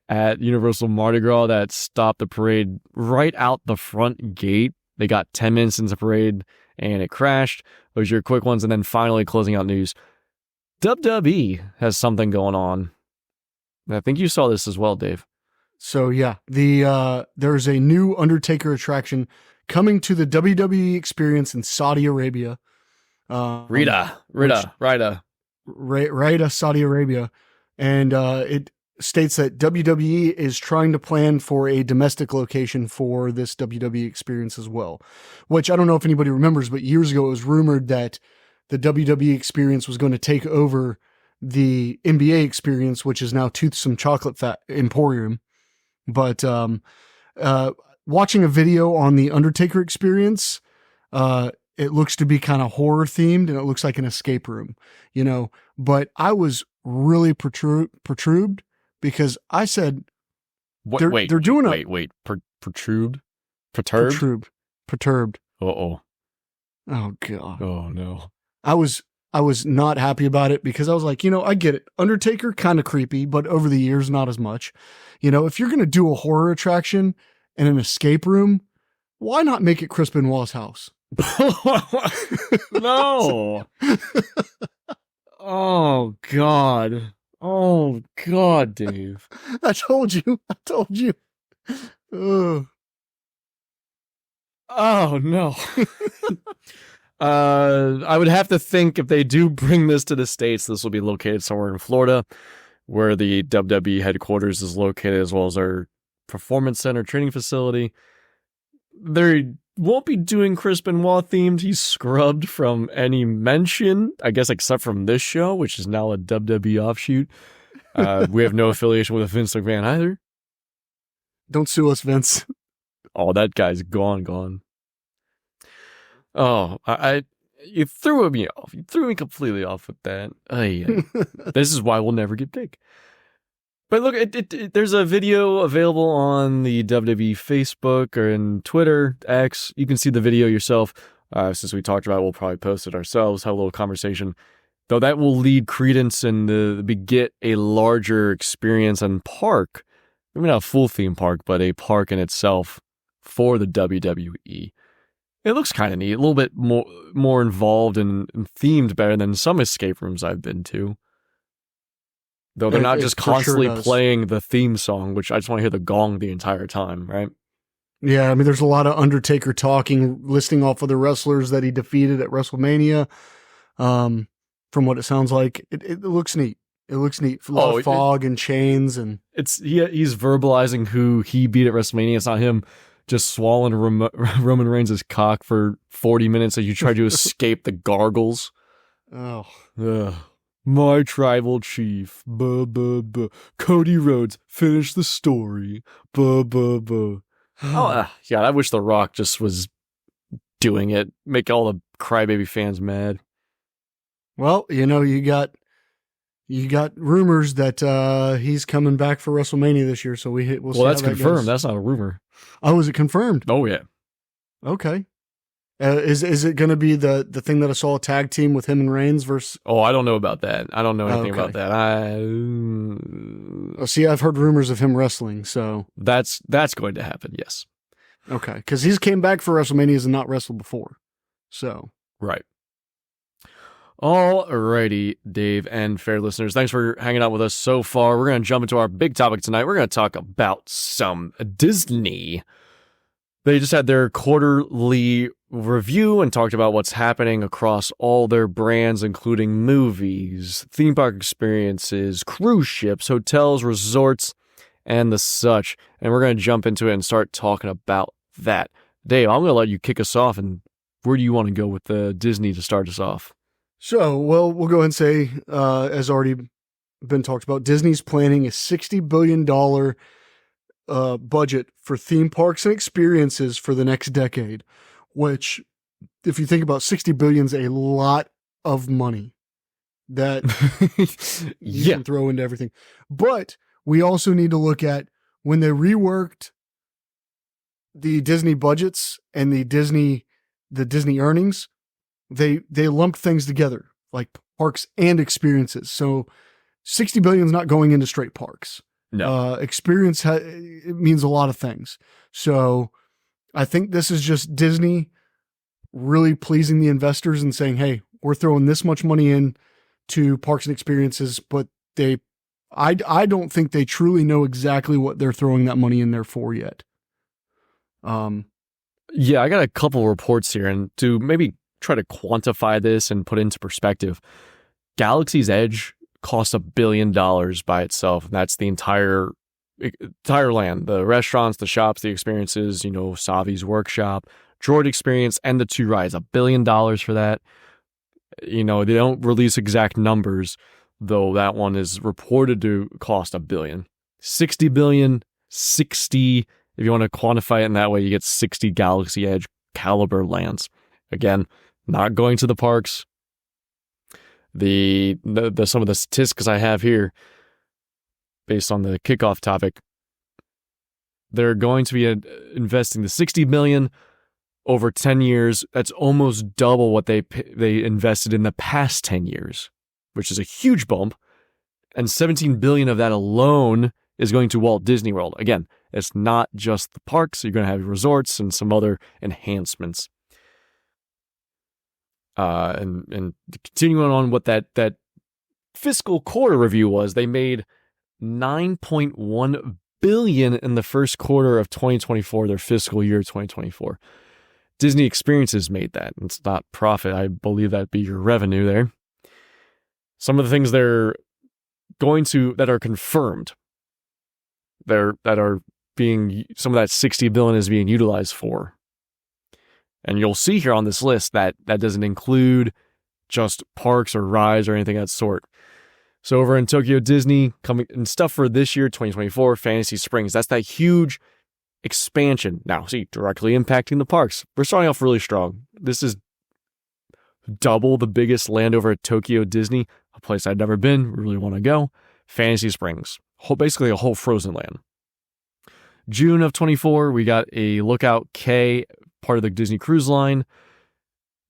at Universal Mardi Gras that stopped the parade right out the front gate. They got 10 minutes into the parade and it crashed. Those are your quick ones. And then finally, closing out news. WWE has something going on. I think you saw this as well, Dave. So yeah, there's a new Undertaker attraction coming to the WWE experience in Saudi Arabia. Riyadh, Saudi Arabia. And it states that WWE is trying to plan for a domestic location for this WWE experience as well, which I don't know if anybody remembers, but years ago it was rumored that the WWE experience was going to take over the NBA experience, which is now Toothsome Chocolate Emporium. But watching a video on the Undertaker experience, it looks to be kind of horror themed and it looks like an escape room, but I was really perturbed because I said, they're doing perturbed? Perturbed. Uh-oh. Oh God. Oh no. I was not happy about it because I was like, I get it. Undertaker, kind of creepy, but over the years, not as much. If you're going to do a horror attraction in an escape room, why not make it Chris Benoit's house? No. Oh God, Dave. I told you. Ugh. Oh no. I would have to think if they do bring this to the States, this will be located somewhere in Florida, where the WWE headquarters is located, as well as our performance center training facility. They won't be doing Chris Benoit themed. He's scrubbed from any mention, I guess, except from this show, which is now a WWE offshoot. We have no affiliation with Vince McMahon either. Don't sue us, Vince. Oh, that guy's gone. Oh, you threw me off. You threw me completely off with that. This is why we'll never get big. But look, there's a video available on the WWE Facebook or in Twitter, X. You can see the video yourself. Since we talked about it, we'll probably post it ourselves, have a little conversation. Though that will lead credence and get a larger experience and park. Maybe not a full theme park, but a park in itself for the WWE. It looks kind of neat, a little bit more involved and themed better than some escape rooms I've been to. Though they're not just constantly playing the theme song, which I just want to hear the gong the entire time, right? Yeah, I mean, there's a lot of Undertaker talking, listing off of the wrestlers that he defeated at WrestleMania. From what it sounds like, it looks neat. It looks neat. A lot of fog and chains, and he's verbalizing who he beat at WrestleMania. It's not him just swallowing Roman Reigns' cock for 40 minutes as you try to escape the gargles. Oh. Ugh. My tribal chief. Buh, buh, buh. Cody Rhodes, finish the story. Buh, buh, buh. Yeah, I wish The Rock just was doing it. Make all the crybaby fans mad. Well, you got You got rumors that he's coming back for WrestleMania this year, so we'll see Well, how that's that confirmed. goes. That's not a rumor. Oh, is it confirmed? Oh, yeah. Okay. Is it going to be the thing that I saw a tag team with him and Reigns versus? Oh, I don't know about that. I don't know anything about that. Oh, see, I've heard rumors of him wrestling, so That's going to happen, yes. okay, because he's came back for WrestleManias and not wrestled before, so Right. Alrighty, Dave and fair listeners, thanks for hanging out with us so far. We're going to jump into our big topic tonight. We're going to talk about some Disney. They just had their quarterly review and talked about what's happening across all their brands, including movies, theme park experiences, cruise ships, hotels, resorts, and the such. And we're going to jump into it and start talking about that. Dave, I'm going to let you kick us off. And where do you want to go with the Disney to start us off? So, well, we'll go ahead and say, as already been talked about, Disney's planning a $60 billion budget for theme parks and experiences for the next decade, which, if you think about $60 billion, is a lot of money that you can throw into everything. But we also need to look at when they reworked the Disney budgets and the Disney earnings, they lumped things together, like parks and experiences. So $60 billion is not going into straight parks. No. Experience it means a lot of things. So I think this is just Disney really pleasing the investors and saying, hey, we're throwing this much money in to parks and experiences, but I don't think they truly know exactly what they're throwing that money in there for yet. Yeah, I got a couple reports here, and to maybe try to quantify this and put it into perspective, Galaxy's Edge costs $1 billion by itself. And that's the entire land, the restaurants, the shops, the experiences, Savi's workshop, Droid experience, and the 2 rides. $1 billion for that. They don't release exact numbers, though that one is reported to cost $1 billion. 60 billion, 60. If you want to quantify it in that way, you get 60 Galaxy Edge caliber lands. Again, not going to the parks. The some of the statistics I have here, based on the kickoff topic, they're going to be investing the $60 million over 10 years. That's almost double what they invested in the past 10 years, which is a huge bump. And $17 billion of that alone is going to Walt Disney World. Again, it's not just the parks. You're going to have resorts and some other enhancements. And continuing on what that fiscal quarter review was, they made $9.1 billion in the first quarter of 2024, their fiscal year 2024. Disney Experiences made that. It's not profit. I believe that'd be your revenue there. Some of the things they're going to that are confirmed, that are being, some of that $60 billion is being utilized for. And you'll see here on this list that doesn't include just parks or rides or anything of that sort. So over in Tokyo Disney, coming and stuff for this year, 2024, Fantasy Springs, that's that huge expansion. Now, see, directly impacting the parks. We're starting off really strong. This is double the biggest land over at Tokyo Disney, a place I'd never been, really want to go. Fantasy Springs, basically a whole frozen land. June of 24, we got a Lookout K, part of the Disney Cruise Line.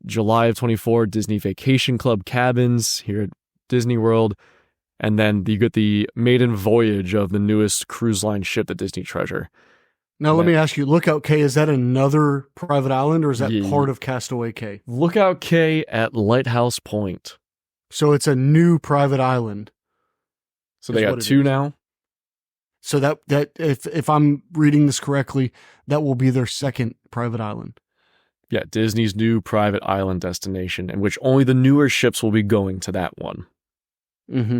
July of 24, Disney Vacation Club cabins here at Disney World. And then you get the maiden voyage of the newest cruise line ship, the Disney Treasure. Now, let me ask you, Lookout K, is that another private island or is that part of Castaway K? Lookout K at Lighthouse Point. So it's a new private island. So they got 2 now? So that if I'm reading this correctly, that will be their second private island. Yeah, Disney's new private island destination, in which only the newer ships will be going to that one. Mm-hmm.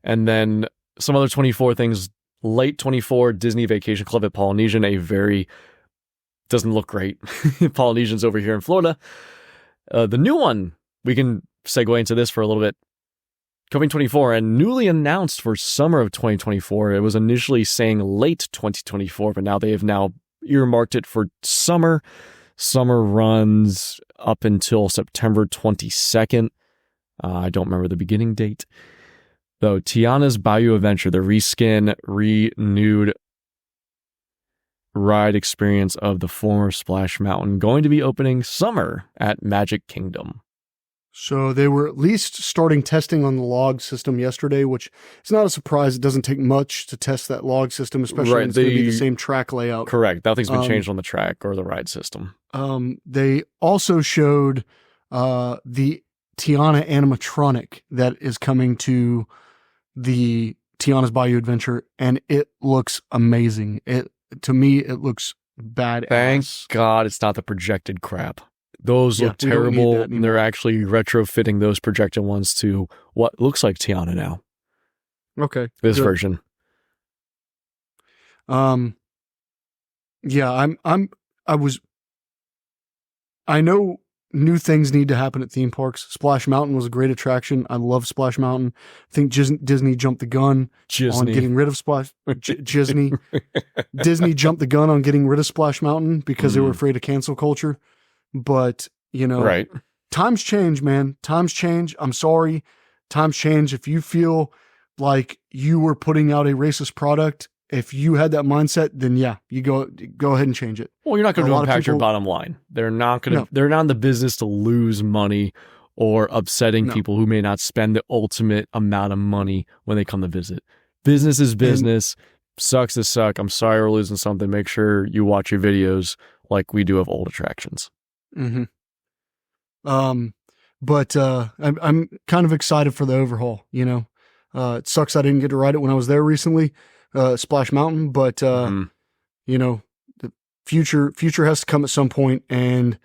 And then some other 24 things. Late 24, Disney Vacation Club at Polynesian, doesn't look great. Polynesian's over here in Florida. The new one, we can segue into this for a little bit. Coming 24 and newly announced for summer of 2024. It was initially saying late 2024, but now they have now earmarked it for summer. Summer runs up until September 22nd. I don't remember the beginning date. though. Tiana's Bayou Adventure, the reskin, renewed ride experience of the former Splash Mountain, going to be opening summer at Magic Kingdom. So they were at least starting testing on the log system yesterday, which is not a surprise. It doesn't take much to test that log system, especially when it's going to be the same track layout. Correct. Nothing's been changed on the track or the ride system. They also showed the Tiana animatronic that is coming to the Tiana's Bayou Adventure, and it looks amazing. To me, it looks badass. Thank God it's not the projected crap. Those look terrible. They're actually retrofitting those projected ones to what looks like Tiana now. Okay. This version. Yeah, I know new things need to happen at theme parks. Splash Mountain was a great attraction. I love Splash Mountain. I think Disney jumped the gun on getting rid of Splash. Disney jumped the gun on getting rid of Splash Mountain because they were afraid of cancel culture. But, right. Times change, man. Times change. I'm sorry. Times change. If you feel like you were putting out a racist product, if you had that mindset, then yeah, you go ahead and change it. Well, you're not going to impact your bottom line. They're not going to. They're not in the business to lose money or upsetting people who may not spend the ultimate amount of money when they come to visit. Business is business. Sucks to suck. I'm sorry we're losing something. Make sure you watch your videos like we do of old attractions. Mm-hmm. But I'm kind of excited for the overhaul. It sucks I didn't get to ride it when I was there recently. Splash Mountain, but the future has to come at some point, and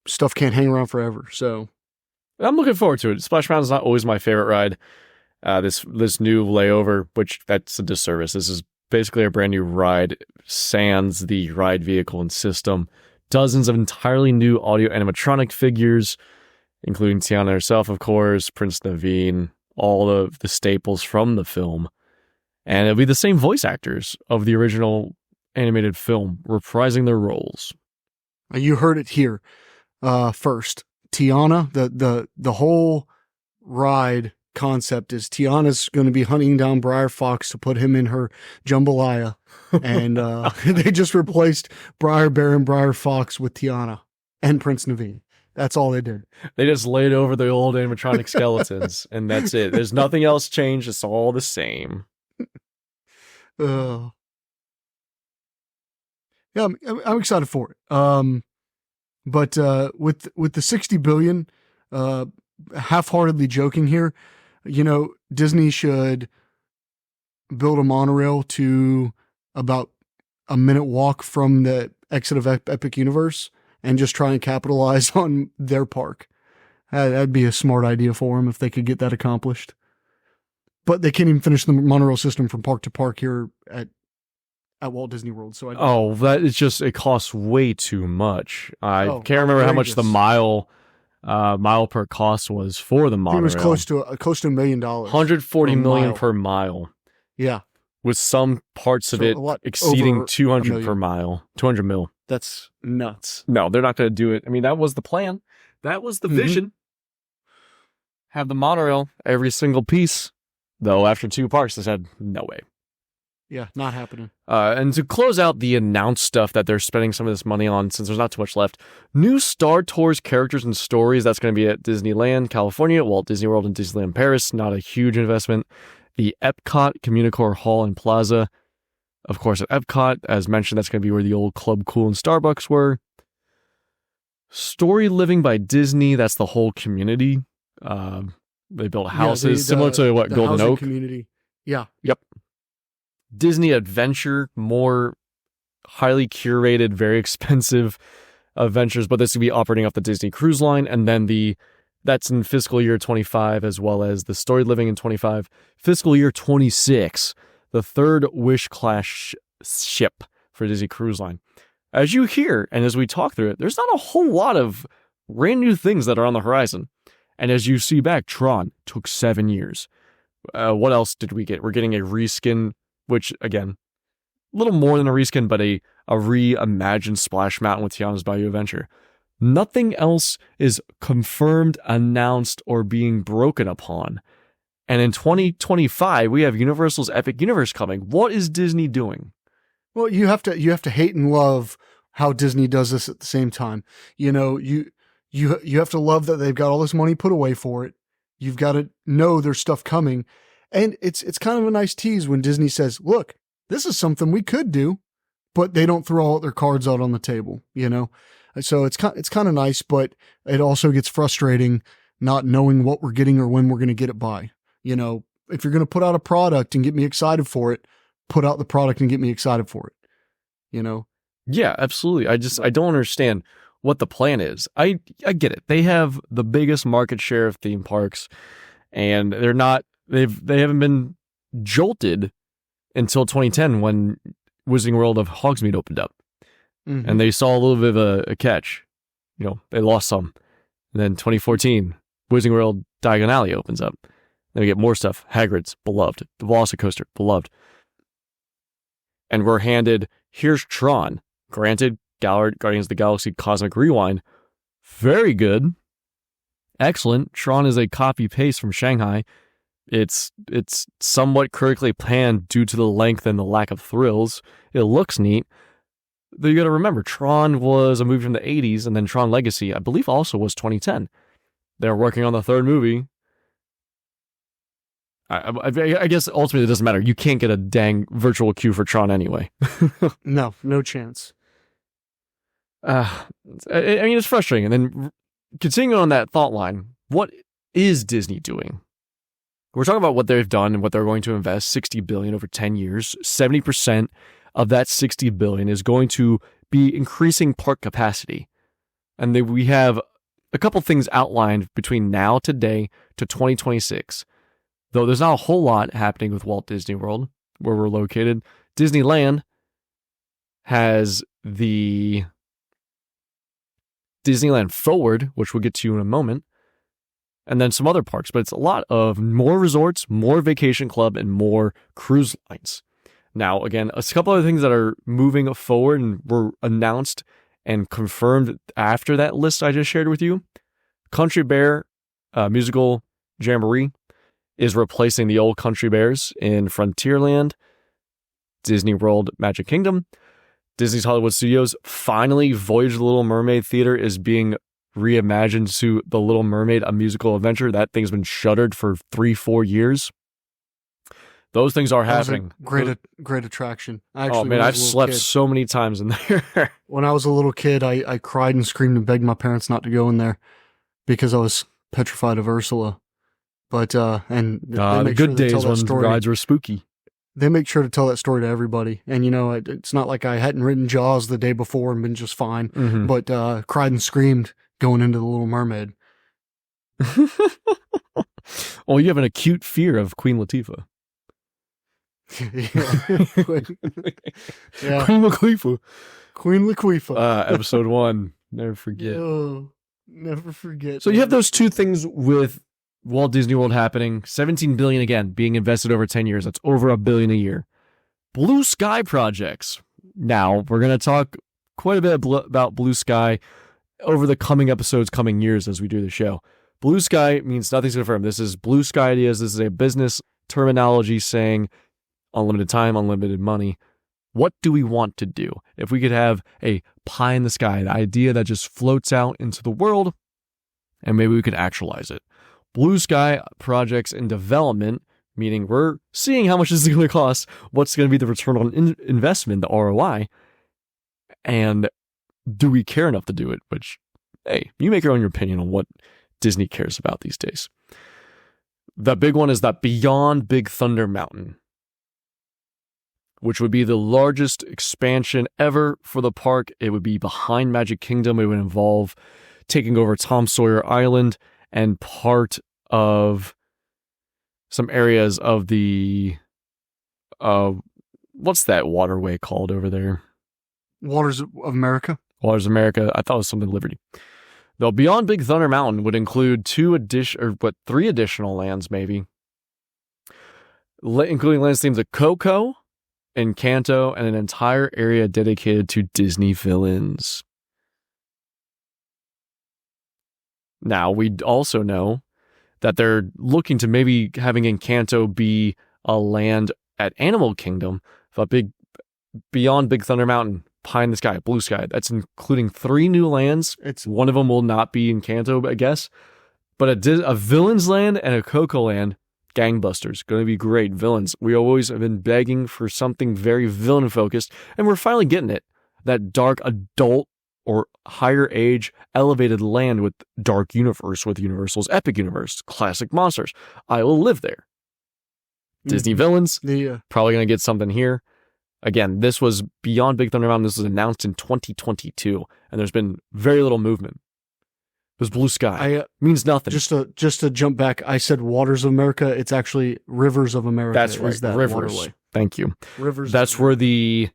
stuff can't hang around forever. So I'm looking forward to it. Splash Mountain is not always my favorite ride. This new layover, which that's a disservice. This is basically a brand new ride, sans the ride vehicle and system. Dozens of entirely new audio animatronic figures, including Tiana herself, of course, Prince Naveen, all of the staples from the film. And it'll be the same voice actors of the original animated film reprising their roles. You heard it here first. Tiana, the whole ride concept is Tiana's going to be hunting down Briar Fox to put him in her jambalaya. And they just replaced Briar Bear and Briar Fox with Tiana and Prince Naveen. That's all they did. They just laid over the old animatronic skeletons, and that's it. There's nothing else changed. It's all the same. Yeah, I'm excited for it. But with the 60 billion, half-heartedly joking here, Disney should build a monorail to about a minute walk from the exit of Epic Universe and just try and capitalize on their park. That'd be a smart idea for them if they could get that accomplished. But they can't even finish the monorail system from park to park here at Walt Disney World. So it costs way too much. I can't remember how much the mile per cost was for the monorail. It was close to $1 million. $140 million per mile. Yeah. With some parts of it exceeding 200 per mile. 200 mil. That's nuts. No, they're not going to do it. I mean, that was the plan. That was the vision. Have the monorail, every single piece. Though after 2 parks, they said, no way. Yeah, not happening. And to close out the announced stuff that they're spending some of this money on, since there's not too much left, new Star Tours characters and stories. That's going to be at Disneyland, California, Walt Disney World, and Disneyland Paris. Not a huge investment. The EPCOT, Communicore Hall and Plaza. Of course, at EPCOT, as mentioned, that's going to be where the old Club Cool and Starbucks were. Story Living by Disney. That's the whole community. They built houses similar to what Golden Oak community. Yeah. Yep. Disney Adventure, more highly curated, very expensive adventures, but this will be operating off the Disney Cruise Line, and then that's in fiscal year 25, as well as the Story Living in 25. Fiscal year 26, the third Wish class ship for Disney Cruise Line. As you hear, and as we talk through it, there's not a whole lot of brand new things that are on the horizon. And as you see back, Tron took 7 years. What else did we get? We're getting a reskin, which, again, a little more than a reskin, but a reimagined Splash Mountain with Tiana's Bayou Adventure. Nothing else is confirmed, announced, or being broken upon. And in 2025, we have Universal's Epic Universe coming. What is Disney doing? Well, you have to hate and love how Disney does this at the same time. You know, you have to love that they've got all this money put away for it. You've got to know there's stuff coming. And it's kind of a nice tease when Disney says, look, this is something we could do, but they don't throw all their cards out on the table, you know? So it's kind of nice, but it also gets frustrating not knowing what we're getting or when we're going to get it by. You know, if you're going to put out a product and get me excited for it, put out the product and get me excited for it, you know? Yeah, absolutely. I don't understand what the plan is. I get it. They have the biggest market share of theme parks, and they haven't been jolted until 2010 when Wizarding World of Hogsmeade opened up. Mm-hmm. And they saw a little bit of a catch. You know, they lost some. And then 2014, Wizarding World Diagon Alley opens up. Then we get more stuff. Hagrid's, beloved. The Velocicoaster, beloved. And we're handed, here's Tron. Granted, Guardians of the Galaxy Cosmic Rewind. Very good. Excellent. Tron is a copy-paste from Shanghai. It's somewhat correctly planned due to the length and the lack of thrills. It looks neat. Though you got to remember, Tron was a movie from the 80s, and then Tron Legacy, I believe, also was 2010. They're working on the third movie. I guess ultimately it doesn't matter. You can't get a dang virtual queue for Tron anyway. No chance. I mean, it's frustrating. And then continuing on that thought line, what is Disney doing? We're talking about what they've done and what they're going to invest, $60 billion over 10 years. 70% of that $60 billion is going to be increasing park capacity. And we have a couple things outlined between now, today, to 2026. Though there's not a whole lot happening with Walt Disney World, where we're located. Disneyland has the Disneyland Forward, which we'll get to in a moment, and then some other parks. But it's a lot of more resorts, more vacation club, and more cruise lines. Now, again, a couple of things that are moving forward and were announced and confirmed after that list I just shared with you. Country Bear musical Jamboree is replacing the old Country Bears in Frontierland. Disney World Magic Kingdom. Disney's Hollywood Studios, finally, Voyage of the Little Mermaid Theater is being reimagined to The Little Mermaid, a musical adventure. That thing's been shuttered for 3-4 years. Those things are happening. Great attraction. Oh man, I've slept so many times in there. When I was a little kid, I cried and screamed and begged my parents not to go in there because I was petrified of Ursula. But the good days when rides were spooky. They make sure to tell that story to everybody. And you know, it's not like I hadn't ridden Jaws the day before and been just fine. Mm-hmm. But cried and screamed going into The Little Mermaid. Well, you have an acute fear of Queen Latifah. Yeah. Queen Latifah. Queen Latifah. Episode 1. Never forget. Oh, never forget. So you have those two things with Walt Disney World happening. $17 billion again being invested over 10 years. That's over $1 billion a year. Blue Sky projects. Now we're going to talk quite a bit about Blue Sky over the coming episodes, coming years as we do the show. Blue Sky means nothing's confirmed. This is Blue Sky Ideas. This is a business terminology saying unlimited time, unlimited money. What do we want to do? If we could have a pie in the sky, the idea that just floats out into the world, and maybe we could actualize it. Blue Sky projects in development, meaning we're seeing how much this is going to cost, what's going to be the return on investment, the ROI, and do we care enough to do it? Which, hey, you make your own opinion on what Disney cares about these days. The big one is that Beyond Big Thunder Mountain, which would be the largest expansion ever for the park. It would be behind Magic Kingdom. It would involve taking over Tom Sawyer Island and part of some areas of the, what's that waterway called over there? Waters of America? Waters of America. I thought it was something Liberty. Though Beyond Big Thunder Mountain would include 3 additional lands maybe, including lands themed to Coco, Encanto, and an entire area dedicated to Disney villains. Now, we also know that they're looking to maybe having Encanto be a land at Animal Kingdom, beyond Big Thunder Mountain, Pie in the Sky, Blue Sky. That's including 3 new lands. One of them will not be Encanto, I guess. But a Villains Land and a Coco Land, gangbusters. Going to be great. Villains. We always have been begging for something very villain-focused, and we're finally getting it. That dark adult or higher age elevated land with dark universe, with Universal's epic universe, classic monsters. I will live there. Disney villains, probably going to get something here. Again, this was beyond Big Thunder Mountain. This was announced in 2022, and there's been very little movement. It was Blue Sky. Means nothing. Just to jump back, I said Waters of America. It's actually Rivers of America. That's right. Rivers. Waterway. Thank you. Rivers. That's where the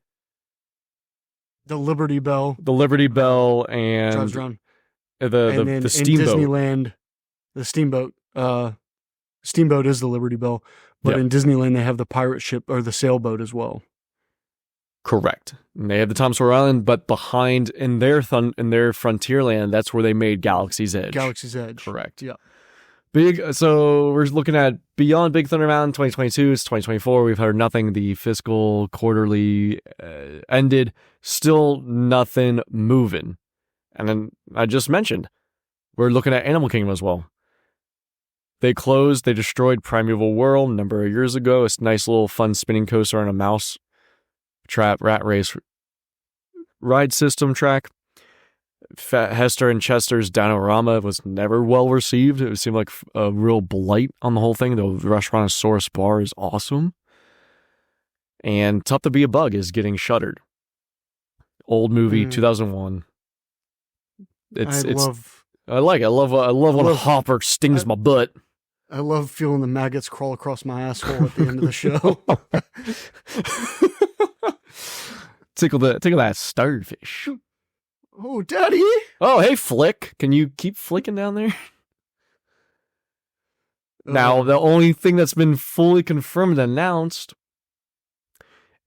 Liberty Bell. The Liberty Bell and drives around. The steamboat. In Disneyland, the steamboat. Steamboat is the Liberty Bell, but in Disneyland they have the pirate ship or the sailboat as well. Correct. And they have the Tom Sawyer Island, but behind in their Frontierland, that's where they made Galaxy's Edge. Galaxy's Edge. Correct. Yeah. So we're looking at beyond Big Thunder Mountain 2022. It's 2024. We've heard nothing. The fiscal quarterly ended. Still nothing moving. And then I just mentioned, we're looking at Animal Kingdom as well. They destroyed Primeval World a number of years ago. It's a nice little fun spinning coaster on a mouse trap rat race ride system track. Hester and Chester's Dinorama was never well received. It seemed like a real blight on the whole thing. The Restaurantosaurus bar is awesome. And Tough to Be a Bug is getting shuttered. Old movie, 2001. I like it. I love when a hopper stings my butt. I love feeling the maggots crawl across my asshole at the end of the show. Tickle that starfish. Oh, Daddy! Oh, hey, Flick. Can you keep flicking down there? Now, the only thing that's been fully confirmed and announced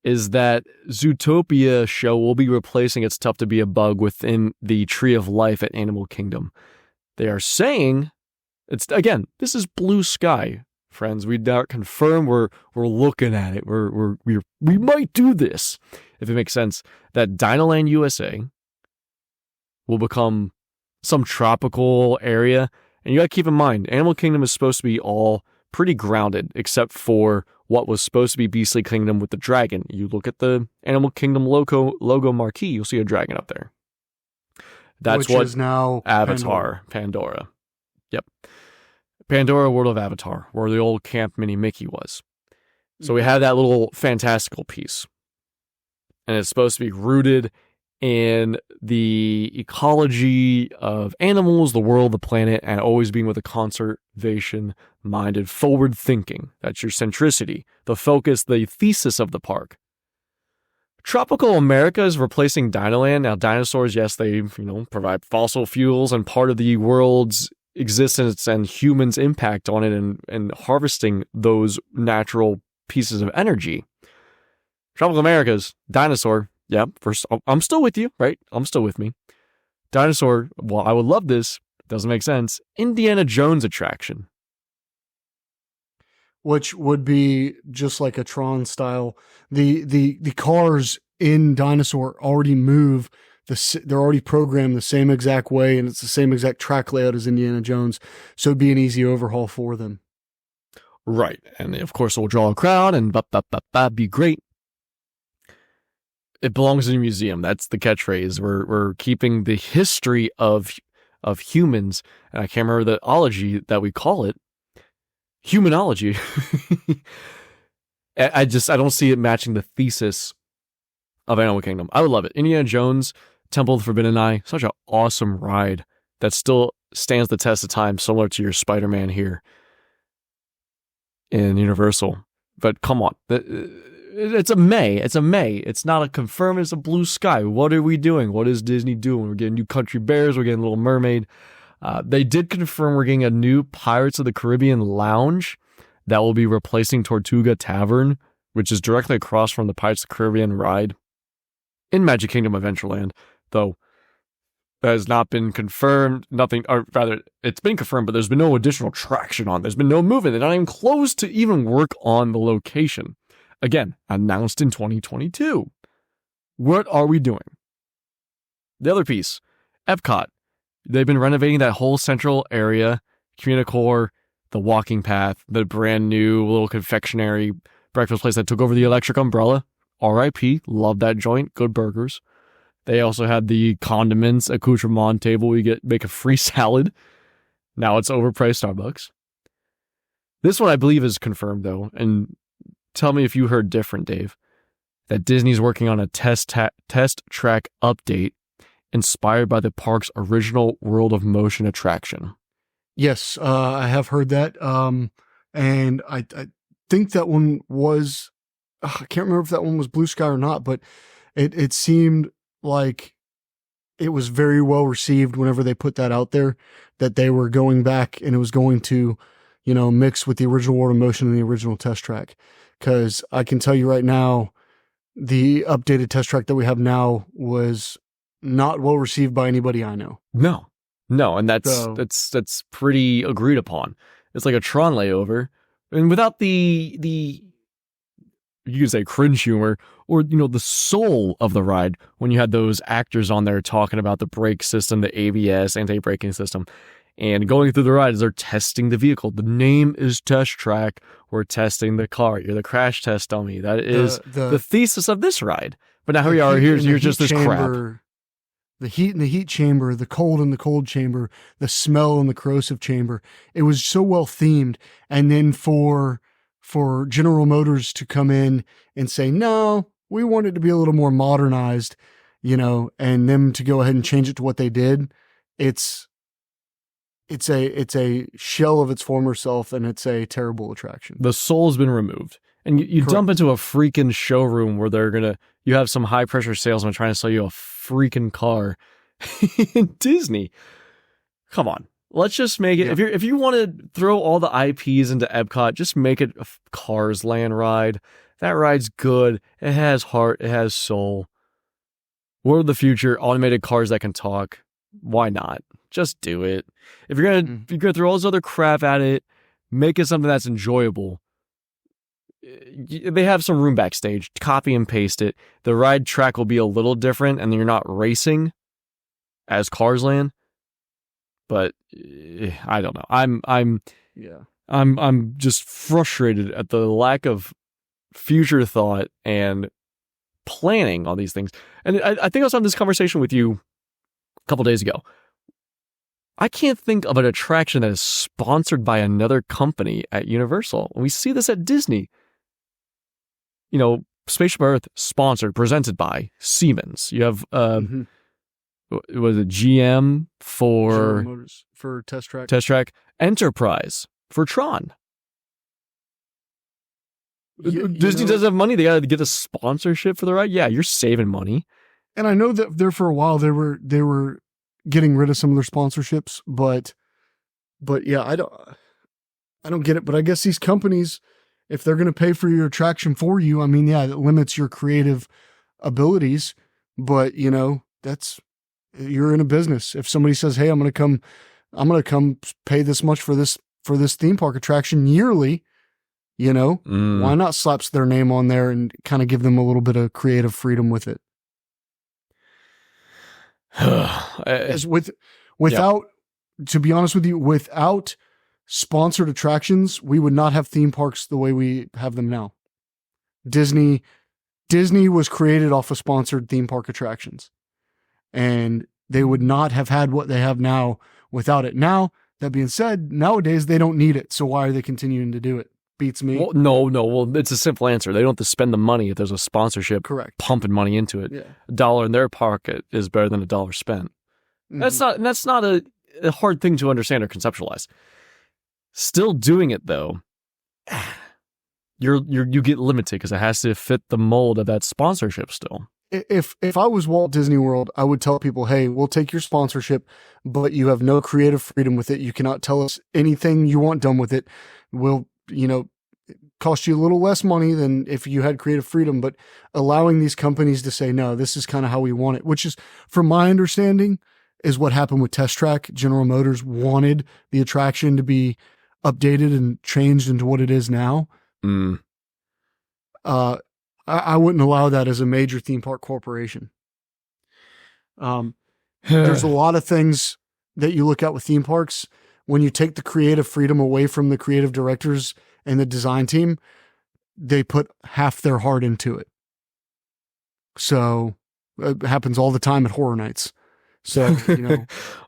is that Zootopia show will be replacing It's Tough to Be a Bug within the Tree of Life at Animal Kingdom. They are saying, this is Blue Sky, friends. We don't confirm. We're looking at it. We might do this, if it makes sense. That Dinoland USA will become some tropical area. And you got to keep in mind, Animal Kingdom is supposed to be all pretty grounded, except for what was supposed to be Beastly Kingdom with the dragon. You look at the Animal Kingdom logo marquee, you'll see a dragon up there. That's Which what is now Avatar, Pandora. Yep. Pandora, World of Avatar, where the old Camp Mini Mickey was. So we have that little fantastical piece. And it's supposed to be rooted in the ecology of animals, the world, the planet, and always being with a conservation-minded, forward thinking. That's your centricity, the focus, the thesis of the park. Tropical America is replacing Dinoland. Now, dinosaurs, yes, they provide fossil fuels and part of the world's existence and humans' impact on it and harvesting those natural pieces of energy. Tropical America's dinosaur. Yeah, first, I'm still with you, right? I'm still with me. Dinosaur, well, I would love this. Doesn't make sense. Indiana Jones attraction. Which would be just like a Tron style. The cars in Dinosaur already move. They're already programmed the same exact way, and it's the same exact track layout as Indiana Jones. So it'd be an easy overhaul for them. Right. And of course, it will draw a crowd and be great. It belongs in a museum. That's the catchphrase. We're keeping the history of humans, and I can't remember the ology that we call it. Humanology. I don't see it matching the thesis of Animal Kingdom. I would love it. Indiana Jones, Temple of the Forbidden Eye, such an awesome ride that still stands the test of time, similar to your Spider-Man here in Universal. But come on. It's a May. It's not a confirm. It's a Blue Sky. What are we doing? What is Disney doing? We're getting new Country Bears. We're getting Little Mermaid. They did confirm we're getting a new Pirates of the Caribbean lounge that will be replacing Tortuga Tavern, which is directly across from the Pirates of the Caribbean ride in Magic Kingdom Adventureland. Though, that has not been confirmed. Nothing, or rather, it's been confirmed, but there's been no additional traction on. There's been no movement. They're not even close to even work on the location. Again, announced in 2022. What are we doing? The other piece, EPCOT. They've been renovating that whole central area, Communicore, the walking path, the brand new little confectionery breakfast place that took over the electric umbrella. RIP, love that joint, good burgers. They also had the condiments accoutrement table. We make a free salad. Now it's overpriced Starbucks. This one I believe is confirmed though, and tell me if you heard different, Dave, that Disney's working on a test track update inspired by the park's original World of Motion attraction. Yes, I have heard that. And I think that one was, I can't remember if that one was Blue Sky or not, but it seemed like it was very well received whenever they put that out there, that they were going back and it was going to, mix with the original World of Motion and the original test track. Because I can tell you right now, the updated test track that we have now was not well received by anybody I know. No, and that's pretty agreed upon. It's like a Tron layover, and without the you could say cringe humor or the soul of the ride when you had those actors on there talking about the brake system, the ABS, anti-braking system, and going through the ride as they're testing the vehicle. The name is Test Track. We're testing the car. You're the crash test dummy. That is the thesis of this ride. But now here we are. Here's just this crap. The heat in the heat chamber, the cold in the cold chamber, the smell in the corrosive chamber. It was so well themed. And then for General Motors to come in and say, no, we want it to be a little more modernized, and them to go ahead and change it to what they did. It's a shell of its former self, and it's a terrible attraction. The soul's been removed. And you dump into a freaking showroom where you have some high pressure salesman trying to sell you a freaking car in Disney. Come on. Let's just make it. Yeah. If you want to throw all the IPs into EPCOT, just make it a Cars Land ride. That ride's good. It has heart. It has soul. World of the future, automated cars that can talk. Why not? Just do it. If you're gonna throw all this other crap at it, make it something that's enjoyable. They have some room backstage. Copy and paste it. The ride track will be a little different, and you're not racing as Cars Land. But I don't know. I'm just frustrated at the lack of future thought and planning on these things. And I think I was having this conversation with you a couple days ago. I can't think of an attraction that is sponsored by another company at Universal. We see this at Disney. Spaceship Earth sponsored, presented by Siemens. You have was it GM for General Motors for Test Track, Enterprise for Tron. Disney doesn't have money. They got to get a sponsorship for the ride. Yeah, you're saving money. And I know that there for a while they were getting rid of some of their sponsorships, but yeah, I don't get it. But I guess these companies, if they're going to pay for your attraction for you, I mean, yeah, it limits your creative abilities, but you're in a business. If somebody says, "Hey, I'm going to come pay this much for this theme park attraction yearly," why not slap their name on there and kind of give them a little bit of creative freedom with it? To be honest with you, without sponsored attractions, we would not have theme parks the way we have them now. Disney was created off of sponsored theme park attractions, and they would not have had what they have now without it. Now, that being said, nowadays they don't need it, so why are they continuing to do it? Beats me. Well, no. Well, it's a simple answer. They don't have to spend the money if there's a sponsorship. Correct. Pumping money into it. Yeah. $1 in their pocket is better than $1 spent. Mm-hmm. That's not a hard thing to understand or conceptualize. Still doing it though, you get limited because it has to fit the mold of that sponsorship still. If I was Walt Disney World, I would tell people, hey, we'll take your sponsorship, but you have no creative freedom with it. You cannot tell us anything you want done with it. We'll, cost you a little less money than if you had creative freedom, but allowing these companies to say, no, this is kind of how we want it, which is, from my understanding, is what happened with Test Track. General Motors wanted the attraction to be updated and changed into what it is now. I wouldn't allow that as a major theme park corporation. There's a lot of things that you look at with theme parks. When you take the creative freedom away from the creative directors and the design team, they put half their heart into it. So it happens all the time at Horror Nights. So,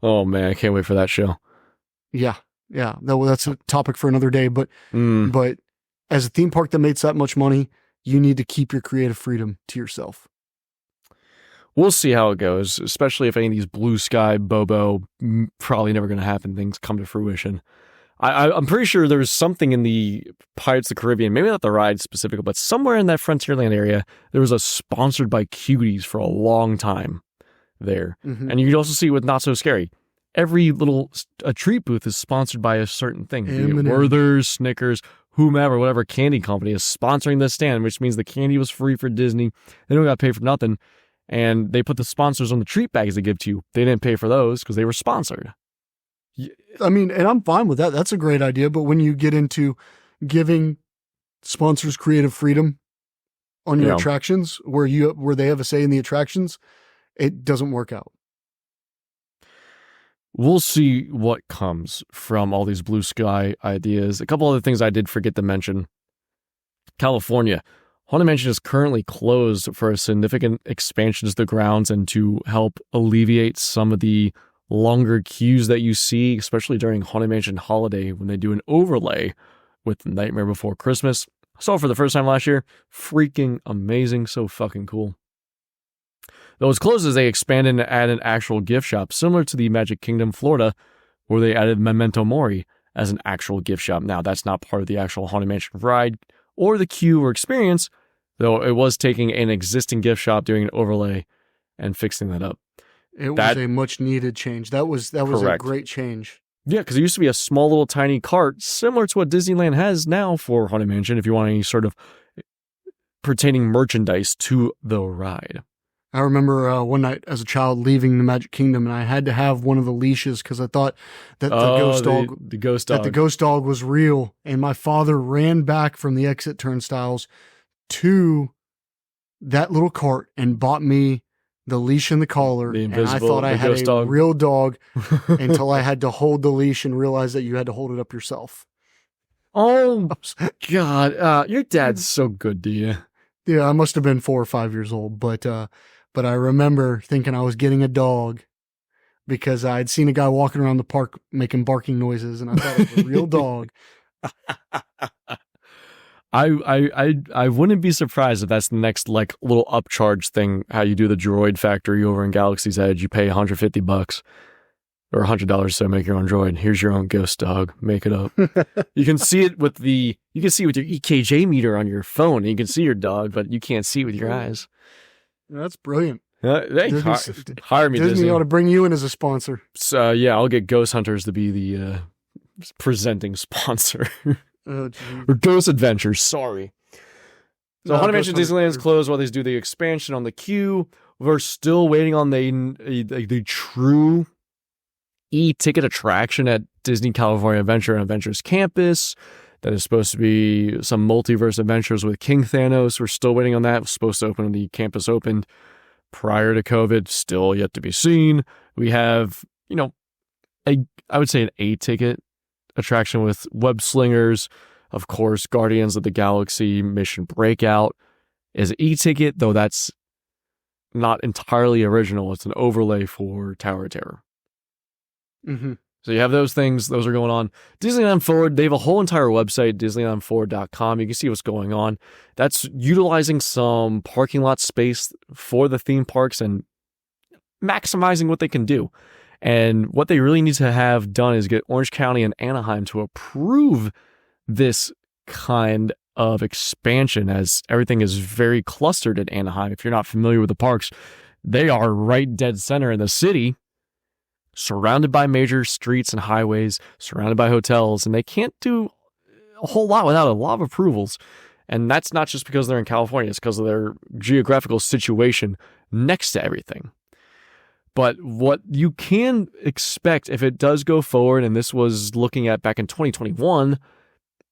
Oh man, I can't wait for that show. Yeah. That's a topic for another day. But as a theme park that makes that much money, you need to keep your creative freedom to yourself. We'll see how it goes, especially if any of these blue sky Bobo, probably never going to happen, things come to fruition. I'm pretty sure there's something in the Pirates of the Caribbean, maybe not the ride specifically, but somewhere in that Frontierland area, there was a sponsored by Cuties for a long time there. Mm-hmm. And you can also see with Not So Scary, every little a treat booth is sponsored by a certain thing. Werther's, Snickers, whomever, whatever candy company is sponsoring this stand, which means the candy was free for Disney. They don't got paid for nothing. And they put the sponsors on the treat bags they give to you. They didn't pay for those because they were sponsored. I mean, and I'm fine with that. That's a great idea. But when you get into giving sponsors creative freedom on your attractions, where they have a say in the attractions, it doesn't work out. We'll see what comes from all these blue sky ideas. A couple other things I did forget to mention. California. Haunted Mansion is currently closed for a significant expansion to the grounds and to help alleviate some of the longer queues that you see, especially during Haunted Mansion Holiday when they do an overlay with Nightmare Before Christmas. I saw it for the first time last year. Freaking amazing. So fucking cool. Though it's closed as they expanded and added an actual gift shop, similar to the Magic Kingdom Florida, where they added Memento Mori as an actual gift shop. Now, that's not part of the actual Haunted Mansion ride or the queue or experience, though it was taking an existing gift shop, doing an overlay, and fixing that up. It was a much needed change. That was a great change. Yeah, because it used to be a small little tiny cart, similar to what Disneyland has now for Haunted Mansion, if you want any sort of pertaining merchandise to the ride. I remember one night as a child leaving the Magic Kingdom, and I had to have one of the leashes because I thought that the ghost dog was real. And my father ran back from the exit turnstiles to that little cart and bought me the leash and the collar. And I thought I had a real dog until I had to hold the leash and realize that you had to hold it up yourself. Oh, God. Your dad's so good to you. Yeah, I must have been 4 or 5 years old, but I remember thinking I was getting a dog because I'd seen a guy walking around the park making barking noises, and I thought it was a real dog. I wouldn't be surprised if that's the next like little upcharge thing. How you do the droid factory over in Galaxy's Edge? You pay $150 or $100 to make your own droid. Here's your own ghost dog. Make it up. You can see it with your EKJ meter on your phone. You can see your dog, but you can't see it with your eyes. That's brilliant. Hire me, Disney ought to bring you in as a sponsor. So yeah, I'll get Ghost Hunters to be the presenting sponsor. Or Ghost Adventures. Sorry. So Haunted Mansion Disneyland is closed while they do the expansion on the queue. We're still waiting on the true e-ticket attraction at Disney California Adventure and Adventures Campus. That is supposed to be some multiverse adventures with King Thanos. We're still waiting on that. It was supposed to open when the campus opened prior to COVID. Still yet to be seen. We have, I would say an A-ticket attraction with Web Slingers. Of course, Guardians of the Galaxy Mission Breakout is an e-ticket, though that's not entirely original. It's an overlay for Tower of Terror. Mm-hmm. So you have those things. Those are going on. Disneyland Forward, they have a whole entire website, DisneylandForward.com. You can see what's going on. That's utilizing some parking lot space for the theme parks and maximizing what they can do. And what they really need to have done is get Orange County and Anaheim to approve this kind of expansion, as everything is very clustered at Anaheim. If you're not familiar with the parks, they are right dead center in the city, surrounded by major streets and highways, surrounded by hotels, and they can't do a whole lot without a lot of approvals. And that's not just because they're in California, it's because of their geographical situation next to everything. But what you can expect if it does go forward, and this was looking at back in 2021,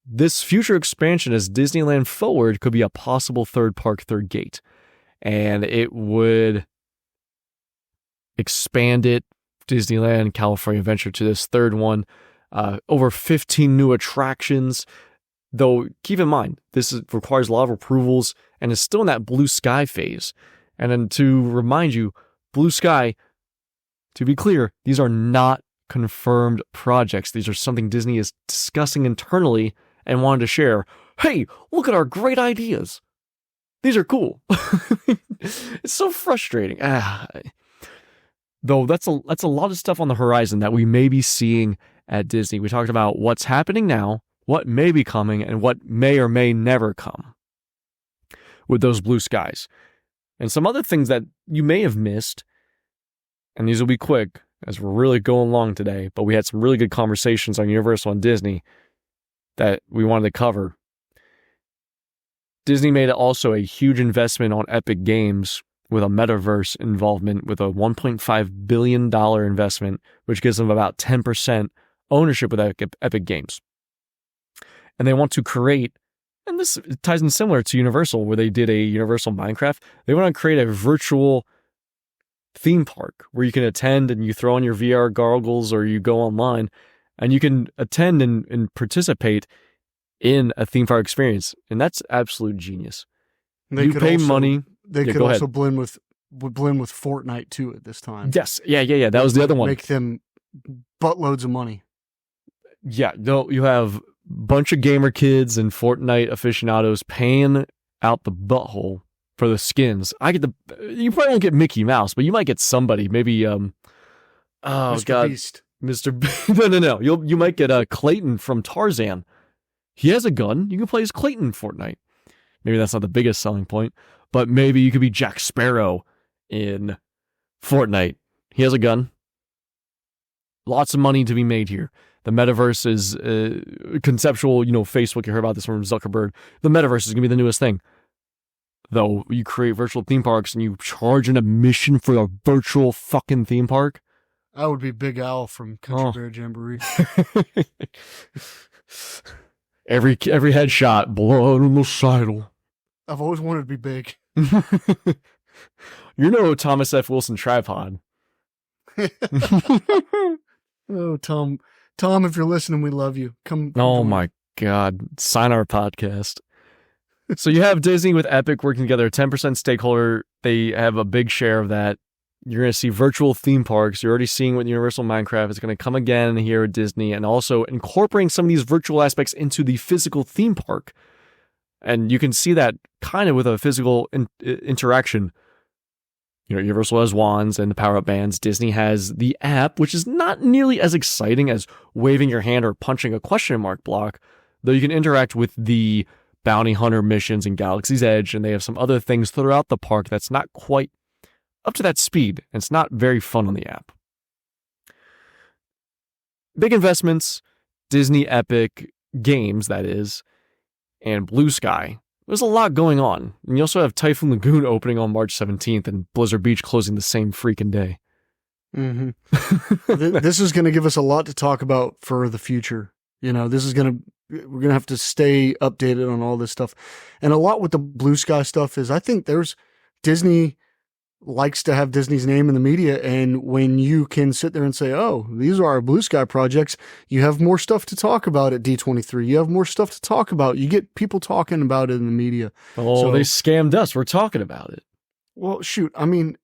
this future expansion as Disneyland Forward could be a possible third park, third gate. And it would expand it, Disneyland California Adventure, to this third one. Over 15 new attractions. Though, keep in mind, requires a lot of approvals and is still in that blue sky phase. And then to remind you, blue sky, to be clear, these are not confirmed projects. These are something Disney is discussing internally and wanted to share. Hey, look at our great ideas. These are cool. It's so frustrating. Though that's a lot of stuff on the horizon that we may be seeing at Disney. We talked about what's happening now, what may be coming, and what may or may never come with those blue skies. And some other things that you may have missed, and these will be quick as we're really going long today, but we had some really good conversations on Universal and Disney that we wanted to cover. Disney made also a huge investment on Epic Games with a metaverse involvement with a $1.5 billion investment, which gives them about 10% ownership with Epic Games. And they want to create, and this ties in similar to Universal, where they did a Universal Minecraft. They want to create a virtual theme park where you can attend and you throw on your VR goggles or you go online and you can attend and participate in a theme park experience. And that's absolute genius. You pay money. They could also blend with Fortnite too at this time. Yes. Yeah. That was the other one. Make them buttloads of money. Yeah. No, you have a bunch of gamer kids and Fortnite aficionados paying out the butthole for the skins. You probably won't get Mickey Mouse, but you might get somebody. Maybe Mr. Beast. No. You might get Clayton from Tarzan. He has a gun. You can play as Clayton in Fortnite. Maybe that's not the biggest selling point, but maybe you could be Jack Sparrow in Fortnite. He has a gun. Lots of money to be made here. The metaverse is conceptual. Facebook, you heard about this from Zuckerberg. The metaverse is going to be the newest thing. Though you create virtual theme parks and you charge an admission for a virtual fucking theme park. I would be Big Al from Country Bear Jamboree. Every headshot, blood on the saddle. I've always wanted to be big. Thomas F. Wilson tripod. Oh, Tom, if you're listening, we love you. Come. Oh my God. Sign our podcast. So you have Disney with Epic working together, 10% stakeholder. They have a big share of that. You're going to see virtual theme parks. You're already seeing with Universal Minecraft. It's going to come again here at Disney, and also incorporating some of these virtual aspects into the physical theme park. And you can see that kind of with a physical interaction. Universal has wands and the power-up bands. Disney has the app, which is not nearly as exciting as waving your hand or punching a question mark block, though you can interact with the bounty hunter missions in Galaxy's Edge, and they have some other things throughout the park that's not quite up to that speed, and it's not very fun on the app. Big investments, Disney Epic Games, that is, and Blue Sky. There's a lot going on. And you also have Typhoon Lagoon opening on March 17th and Blizzard Beach closing the same freaking day. Mm-hmm. This is going to give us a lot to talk about for the future. We're going to have to stay updated on all this stuff. And a lot with the Blue Sky stuff is I think Disney likes to have Disney's name in the media. And when you can sit there and say, oh, these are our Blue Sky projects, you have more stuff to talk about at D23. You have more stuff to talk about. You get people talking about it in the media. Oh, so, they scammed us. We're talking about it. Well, shoot. I mean,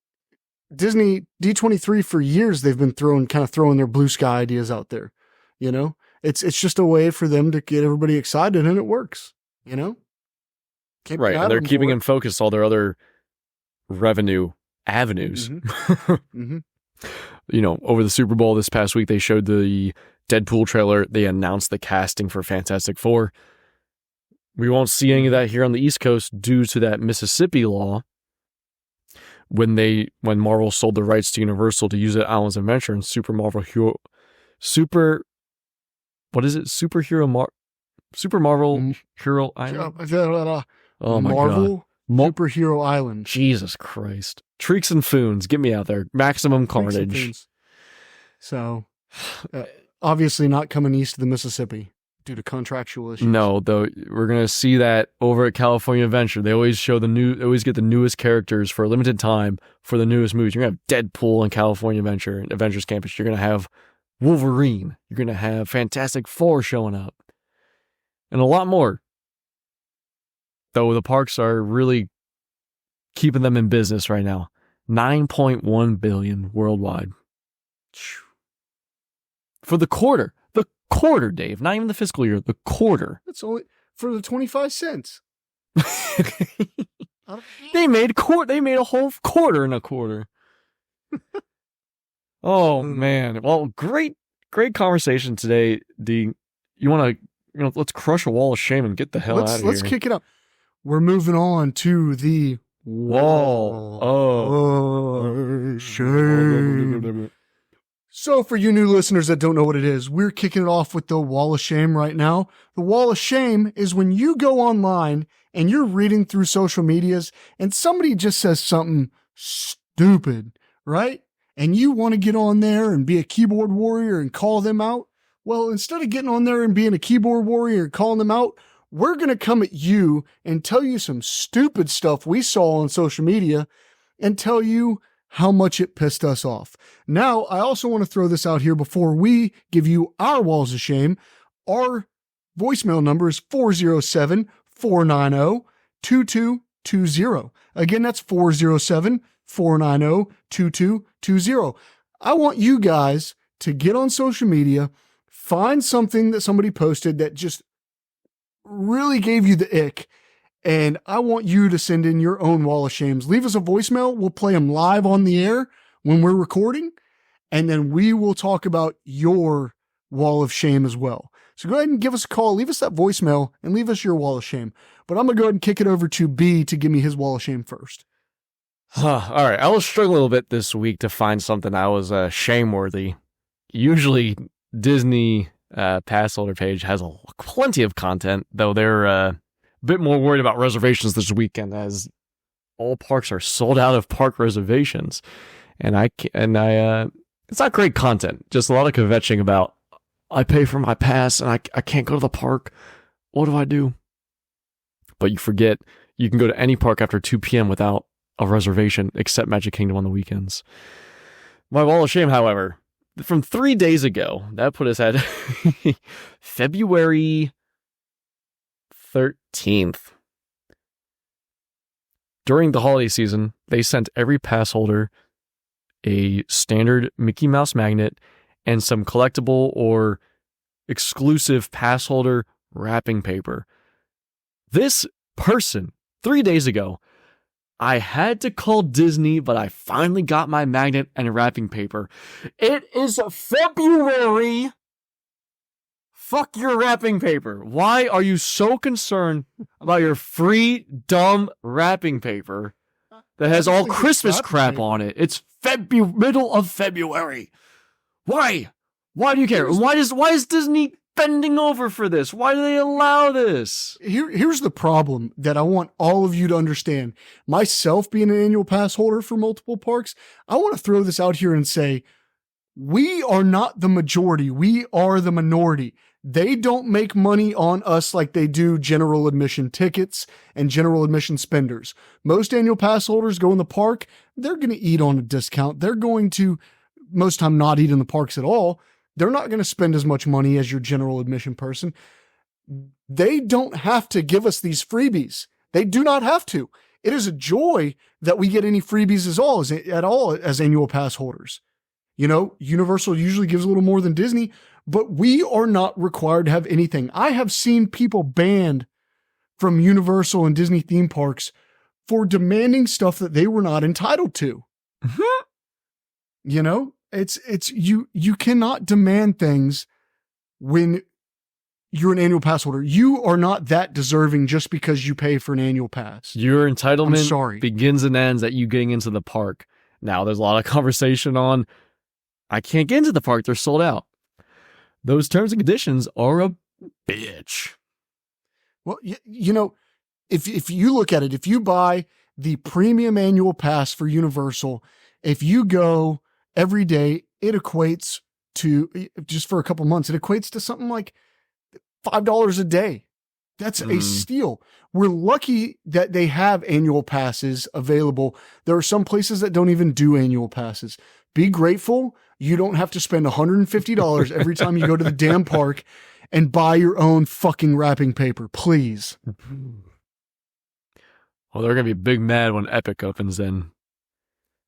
Disney D23 for years, they've been throwing their Blue Sky ideas out there. It's just a way for them to get everybody excited, and it works, Right. And they're keeping in focus all their other revenue avenues. Mm-hmm. Mm-hmm. Over the Super Bowl this past week, they showed the Deadpool trailer. They announced the casting for Fantastic Four. We won't see any of that here on the East Coast due to that Mississippi law when Marvel sold the rights to Universal to use it at Islands of Adventure and Super Marvel Super Marvel Hero Island? Oh my Marvel? God. Superhero Island. Jesus Christ. Treeks and Foons, get me out there. Maximum Carnage. So, obviously not coming east of the Mississippi due to contractual issues. No, though we're gonna see that over at California Adventure. They always show they always get the newest characters for a limited time for the newest movies. You're gonna have Deadpool in California Adventure and Avengers Campus. You're gonna have Wolverine. You're gonna have Fantastic Four showing up, and a lot more. Though the parks are really keeping them in business right now. $9.1 billion worldwide for the quarter. The quarter, Dave. Not even the fiscal year. The quarter. That's only for the 25 cents. They made a whole quarter in a quarter. Oh man. Well, great conversation today. D. You want to let's crush a wall of shame and get the hell out of here. Let's kick it up. We're moving on to the wall of shame. So for you new listeners that don't know what it is, we're kicking it off with the wall of shame right now. The wall of shame is when you go online and you're reading through social medias and somebody just says something stupid, right? And you want to get on there and be a keyboard warrior and call them out. Well, instead of getting on there and being a keyboard warrior and calling them out, we're going to come at you and tell you some stupid stuff we saw on social media and tell you how much it pissed us off. Now, I also want to throw this out here before we give you our walls of shame. Our voicemail number is 407-490-2220. Again, that's 407-490-2220. I want you guys to get on social media, find something that somebody posted that just really gave you the ick, and I want you to send in your own wall of shames. Leave us a voicemail. We'll play them live on the air when we're recording, and then we will talk about your wall of shame as well. So go ahead and give us a call, leave us that voicemail, and leave us your wall of shame. But I'm going to go ahead and kick it over to B to give me his wall of shame first. All right. I was struggling a little bit this week to find something I was shame-worthy. Usually Disney pass holder page has plenty of content, though they're a bit more worried about reservations this weekend, as all parks are sold out of park reservations, and it's not great content. Just a lot of kvetching about, I pay for my pass and I can't go to the park. What do I do? But you forget you can go to any park after 2 p.m. without a reservation, except Magic Kingdom on the weekends. My wall of shame, however, from 3 days ago, that put us at February 13th. During the holiday season, they sent every pass holder a standard Mickey Mouse magnet and some collectible or exclusive pass holder wrapping paper. This person, 3 days ago, I had to call Disney, but I finally got my magnet and wrapping paper. It is February. Fuck your wrapping paper. Why are you so concerned about your free, dumb wrapping paper that has all Christmas crap on it? It's middle of February. Why? Why do you care? Why is Disney bending over for this? Why do they allow this? Here's the problem that I want all of you to understand. Myself being an annual pass holder for multiple parks, I want to throw this out here and say, we are not the majority. We are the minority. They don't make money on us like they do general admission tickets and general admission spenders. Most annual pass holders go in the park, they're going to eat on a discount. They're going to, most time, not eat in the parks at all. They're not going to spend as much money as your general admission person. They don't have to give us these freebies. They do not have to. It is a joy that we get any freebies at all as annual pass holders. You know, Universal usually gives a little more than Disney, but we are not required to have anything. I have seen people banned from Universal and Disney theme parks for demanding stuff that they were not entitled to. You know, you cannot demand things when you're an annual pass holder. You are not that deserving just because you pay for an annual pass. Your entitlement begins and ends at you getting into the park. Now, there's a lot of conversation on, I can't get into the park, they're sold out. Those terms and conditions are a bitch. Well, you know, if you look at it, if you buy the premium annual pass for Universal, if you go every day, it equates to, just for a couple months, it equates to something like $5 a day. That's a steal. We're lucky that they have annual passes available. There are some places that don't even do annual passes. Be grateful you don't have to spend $150 every time you go to the damn park and buy your own fucking wrapping paper, please. Well, they're going to be big mad when Epic opens then.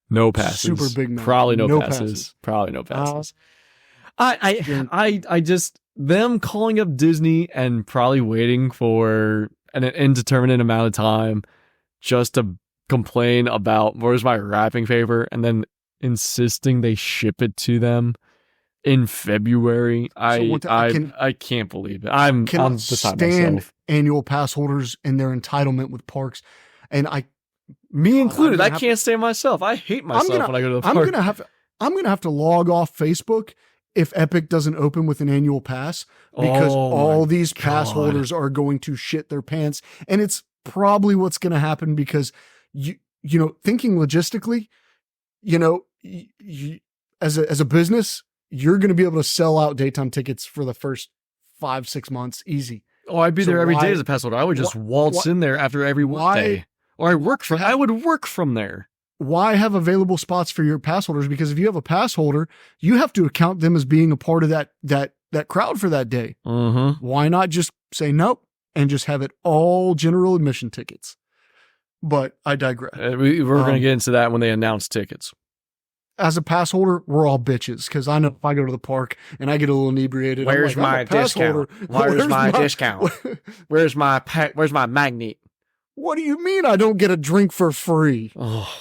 No passes. Super big mad. Probably no passes. Probably no passes. I just, them calling up Disney and probably waiting for an indeterminate amount of time just to complain about where's my wrapping paper and then insisting they ship it to them in February. I can't believe it. I'm beside myself. Annual pass holders and their entitlement with parks. And me included, I can't stand myself. I hate myself when I go to the park. I'm going to have to log off Facebook if Epic doesn't open with an annual pass, because all these pass holders are going to shit their pants. And it's probably what's going to happen because you know, thinking logistically, you know, as a business, you're going to be able to sell out daytime tickets for the first 5-6 months. Easy. Oh, I'd be there every day as a pass holder. I would just waltz in there after every day. Or I would work from there. Why have available spots for your pass holders? Because if you have a pass holder, you have to account them as being a part of that crowd for that day. Why not just say nope and just have it all general admission tickets? But I digress. We're going to get into that when they announce tickets. As a pass holder, we're all bitches, because I know if I go to the park and I get a little inebriated, where's my discount? Where's my discount? Where's my magnet? What do you mean I don't get a drink for free? Oh,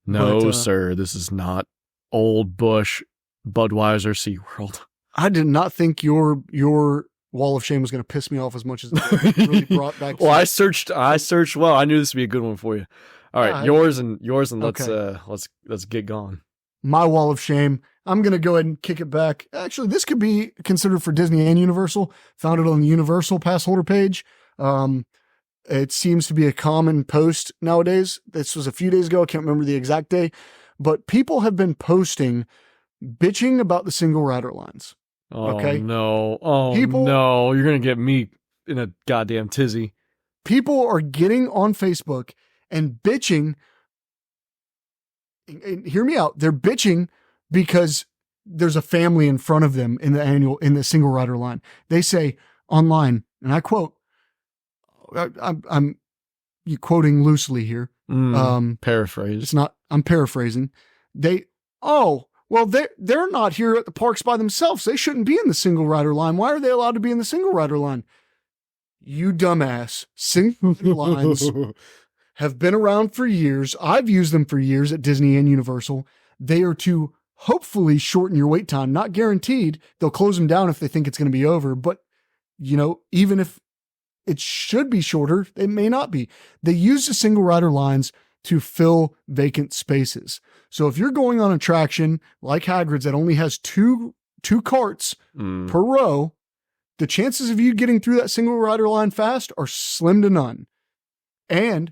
no, sir. This is not Old Bush, Budweiser, SeaWorld. I did not think your wall of shame was going to piss me off as much as it really brought back. Well, I searched well. I knew this would be a good one for you. All right, yours and let's get going. My wall of shame. I'm going to go ahead and kick it back. Actually, this could be considered for Disney and Universal. Found it on the Universal pass holder page. It seems to be a common post nowadays. This was a few days ago. I can't remember the exact day, but people have been posting bitching about the single rider lines. Oh, okay. No. Oh, no. You're going to get me in a goddamn tizzy. People are getting on Facebook and bitching. And hear me out. They're bitching because there's a family in front of them in the single rider line. They say online, and I quote, I'm quoting loosely here. Paraphrase. It's not, I'm paraphrasing. They're not here at the parks by themselves. They shouldn't be in the single rider line. Why are they allowed to be in the single rider line? You dumbass. Single lines have been around for years. I've used them for years at Disney and Universal. They are to hopefully shorten your wait time. Not guaranteed. They'll close them down if they think it's going to be over. But, you know, even if it should be shorter, it may not be. They use the single rider lines to fill vacant spaces. So if you're going on an attraction like Hagrid's that only has two carts per row, the chances of you getting through that single rider line fast are slim to none. And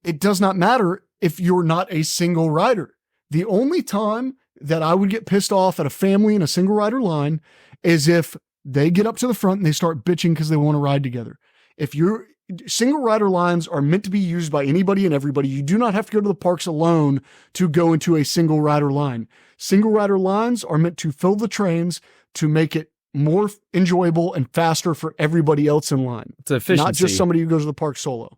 it does not matter if you're not a single rider. The only time that I would get pissed off at a family in a single rider line is if they get up to the front and they start bitching because they want to ride together. If you're single rider lines are meant to be used by anybody and everybody. You do not have to go to the parks alone to go into a single rider line. Single rider lines are meant to fill the trains to make it more enjoyable and faster for everybody else in line. It's efficiency. Not just somebody who goes to the park solo.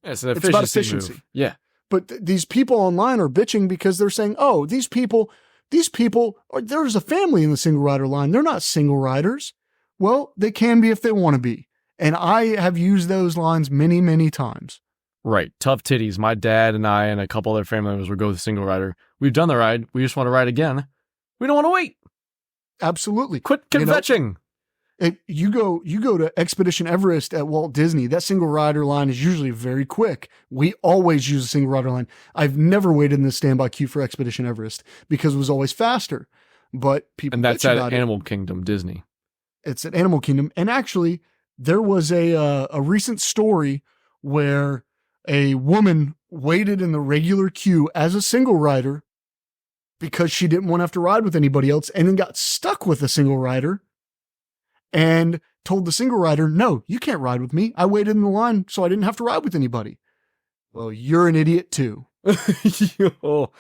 Yeah, it's about efficiency. Move. Yeah. But these people online are bitching because they're saying, oh, these people there's a family in the single rider line. They're not single riders. Well, they can be if they want to be. And I have used those lines many, many times. Right. Tough titties. My dad and I and a couple other family members would go with a single rider. We've done the ride. We just want to ride again. We don't want to wait. Absolutely. Quit kvetching. You go to Expedition Everest at Walt Disney. That single rider line is usually very quick. We always use a single rider line. I've never waited in the standby queue for Expedition Everest because it was always faster. But people, and that's at Animal Kingdom, Disney. It's at Animal Kingdom, and actually, there was a recent story where a woman waited in the regular queue as a single rider because she didn't want to have to ride with anybody else, and then got stuck with a single rider and told the single rider, no, you can't ride with me. I waited in the line so I didn't have to ride with anybody. Well, you're an idiot too. Oh,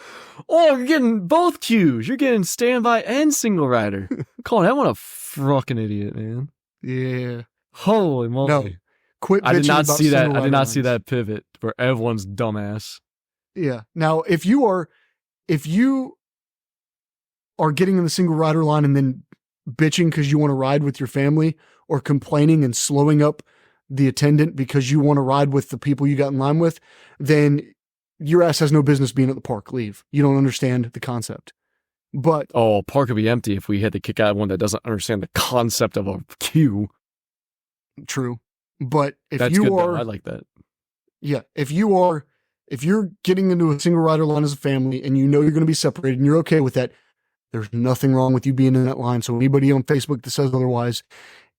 you're getting both queues. You're getting standby and single rider. Colin, I want a fucking idiot, man. Yeah. Holy moly. No. Quit bitching I did not about see that. single I did not rider see lines. that pivot where everyone's dumbass. Yeah. Now, if you are getting in the single rider line and then bitching because you want to ride with your family, or complaining and slowing up the attendant because you want to ride with the people you got in line with, then your ass has no business being at the park. Leave. You don't understand the concept. But park would be empty if we had to kick out one that doesn't understand the concept of a queue. true. But if That's you good, are, though. I like that. yeah, if you're getting into a single rider line as a family and you know you're going to be separated and you're okay with that, there's nothing wrong with you being in that line. So anybody on Facebook that says otherwise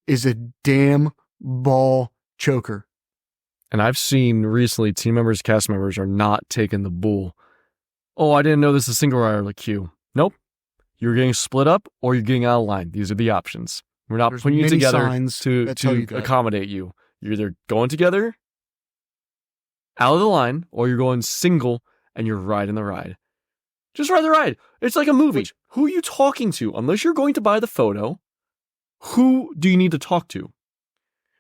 is a damn ball choker. And I've seen recently team members, cast members are not taking the bull. Oh, I didn't know this is a single rider queue. Nope. You're getting split up or you're getting out of line. These are the options. We're not There's putting you many together signs to that tell you that. accommodate you. You're either going together, out of the line, or you're going single and you're riding the ride. Just ride the ride. It's like a movie. Who are you talking to? Unless you're going to buy the photo, who do you need to talk to?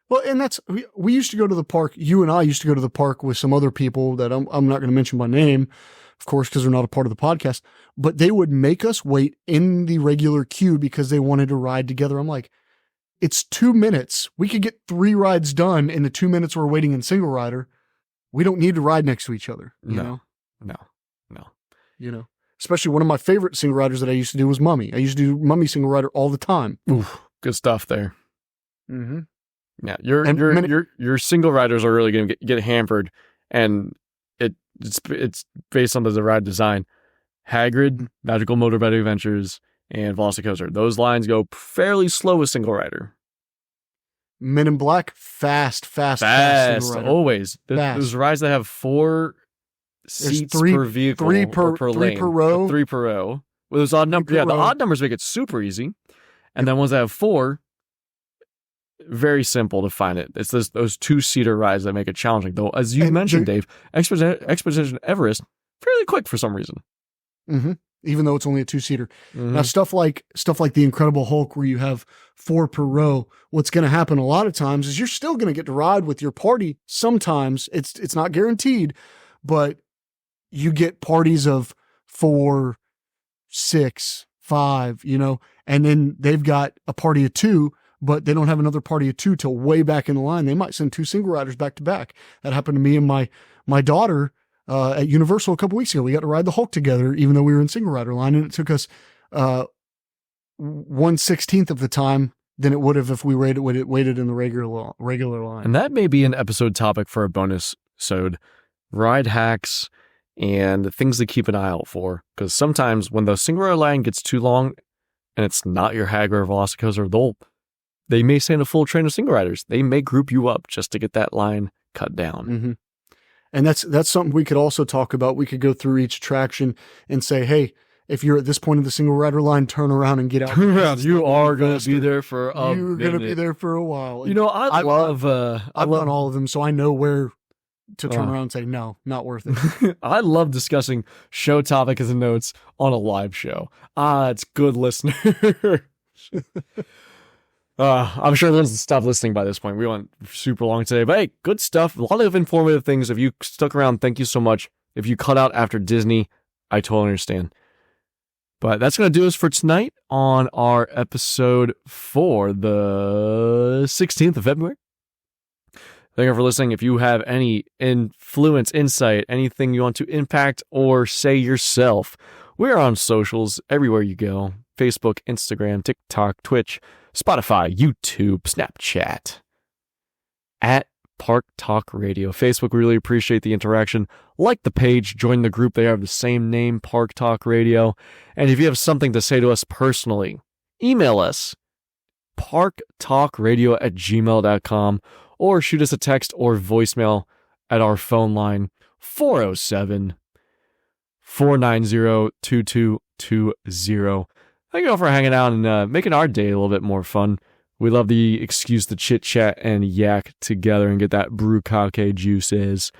Well, and we used to go to the park. You and I used to go to the park with some other people that I'm not going to mention by name, of course, because they're not a part of the podcast, but they would make us wait in the regular queue because they wanted to ride together. I'm like, it's 2 minutes. We could get 3 rides done in the 2 minutes we're waiting in single rider. We don't need to ride next to each other. No. You know, especially one of my favorite single riders that I used to do was Mummy. I used to do Mummy single rider all the time. Oof, good stuff there. Mm-hmm. Yeah, your single riders are really going to get hampered, and it's based on the ride design. Hagrid, Magical Motorbike Adventures, and Velocicoaster. Those lines go fairly slow with single rider. Men in Black, fast single rider. Always. Fast. Those rides that have 4 seats per vehicle, three per lane, per row. 3 per row. With those odd numbers, the odd numbers make it super easy, and then ones that have 4. Very simple to find it. It's those 2-seater rides that make it challenging. Though, as you mentioned, Dave, Expedition Everest, fairly quick for some reason. Mm-hmm. Even though it's only a 2-seater. Mm-hmm. Now, stuff like the Incredible Hulk, where you have 4 per row. What's going to happen a lot of times is you're still going to get to ride with your party. Sometimes it's not guaranteed, but you get parties of 4, 6, 5. And then they've got a party of 2. But they don't have another party of 2 till way back in the line. They might send 2 single riders back to back. That happened to me and my daughter at Universal a couple weeks ago. We got to ride the Hulk together, even though we were in single rider line, and it took us 1/16 of the time than it would have if we waited in the regular line. And that may be an episode topic for a bonus episode: ride hacks and things to keep an eye out for. Because sometimes when the single rider line gets too long, and it's not your Hagrid or Velocicoaster, they may send a full train of single riders. They may group you up just to get that line cut down. Mm-hmm. And that's something we could also talk about. We could go through each attraction and say, hey, if you're at this point of the single rider line, turn around and get out. Turn around. You are going to be there for a You're going to be there for a while. I've done all of them, so I know where to turn around and say, no, not worth it. I love discussing show topics and notes on a live show. It's good listener. I'm sure everyone's stopped listening by this point. We went super long today, but hey, good stuff. A lot of informative things. If you stuck around, thank you so much. If you cut out after Disney, I totally understand. But that's going to do us for tonight on our episode for the 16th of February. Thank you for listening. If you have any influence, insight, anything you want to impact or say yourself, we're on socials everywhere you go. Facebook, Instagram, TikTok, Twitch, Spotify, YouTube, Snapchat, at Park Talk Radio. Facebook, we really appreciate the interaction. Like the page, join the group. They have the same name, Park Talk Radio. And if you have something to say to us personally, email us parktalkradio@gmail.com, or shoot us a text or voicemail at our phone line 407-490-2220. Thank you all for hanging out and making our day a little bit more fun. We love the excuse to chit-chat and yak together and get that bukkake juices.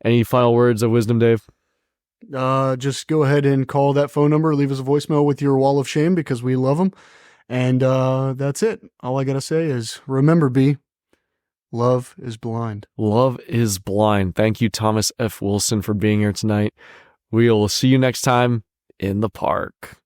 Any final words of wisdom, Dave? Just go ahead and call that phone number. Leave us a voicemail with your wall of shame because we love them. And that's it. All I got to say is remember, B, love is blind. Love is blind. Thank you, Thomas F. Wilson, for being here tonight. We will see you next time in the park.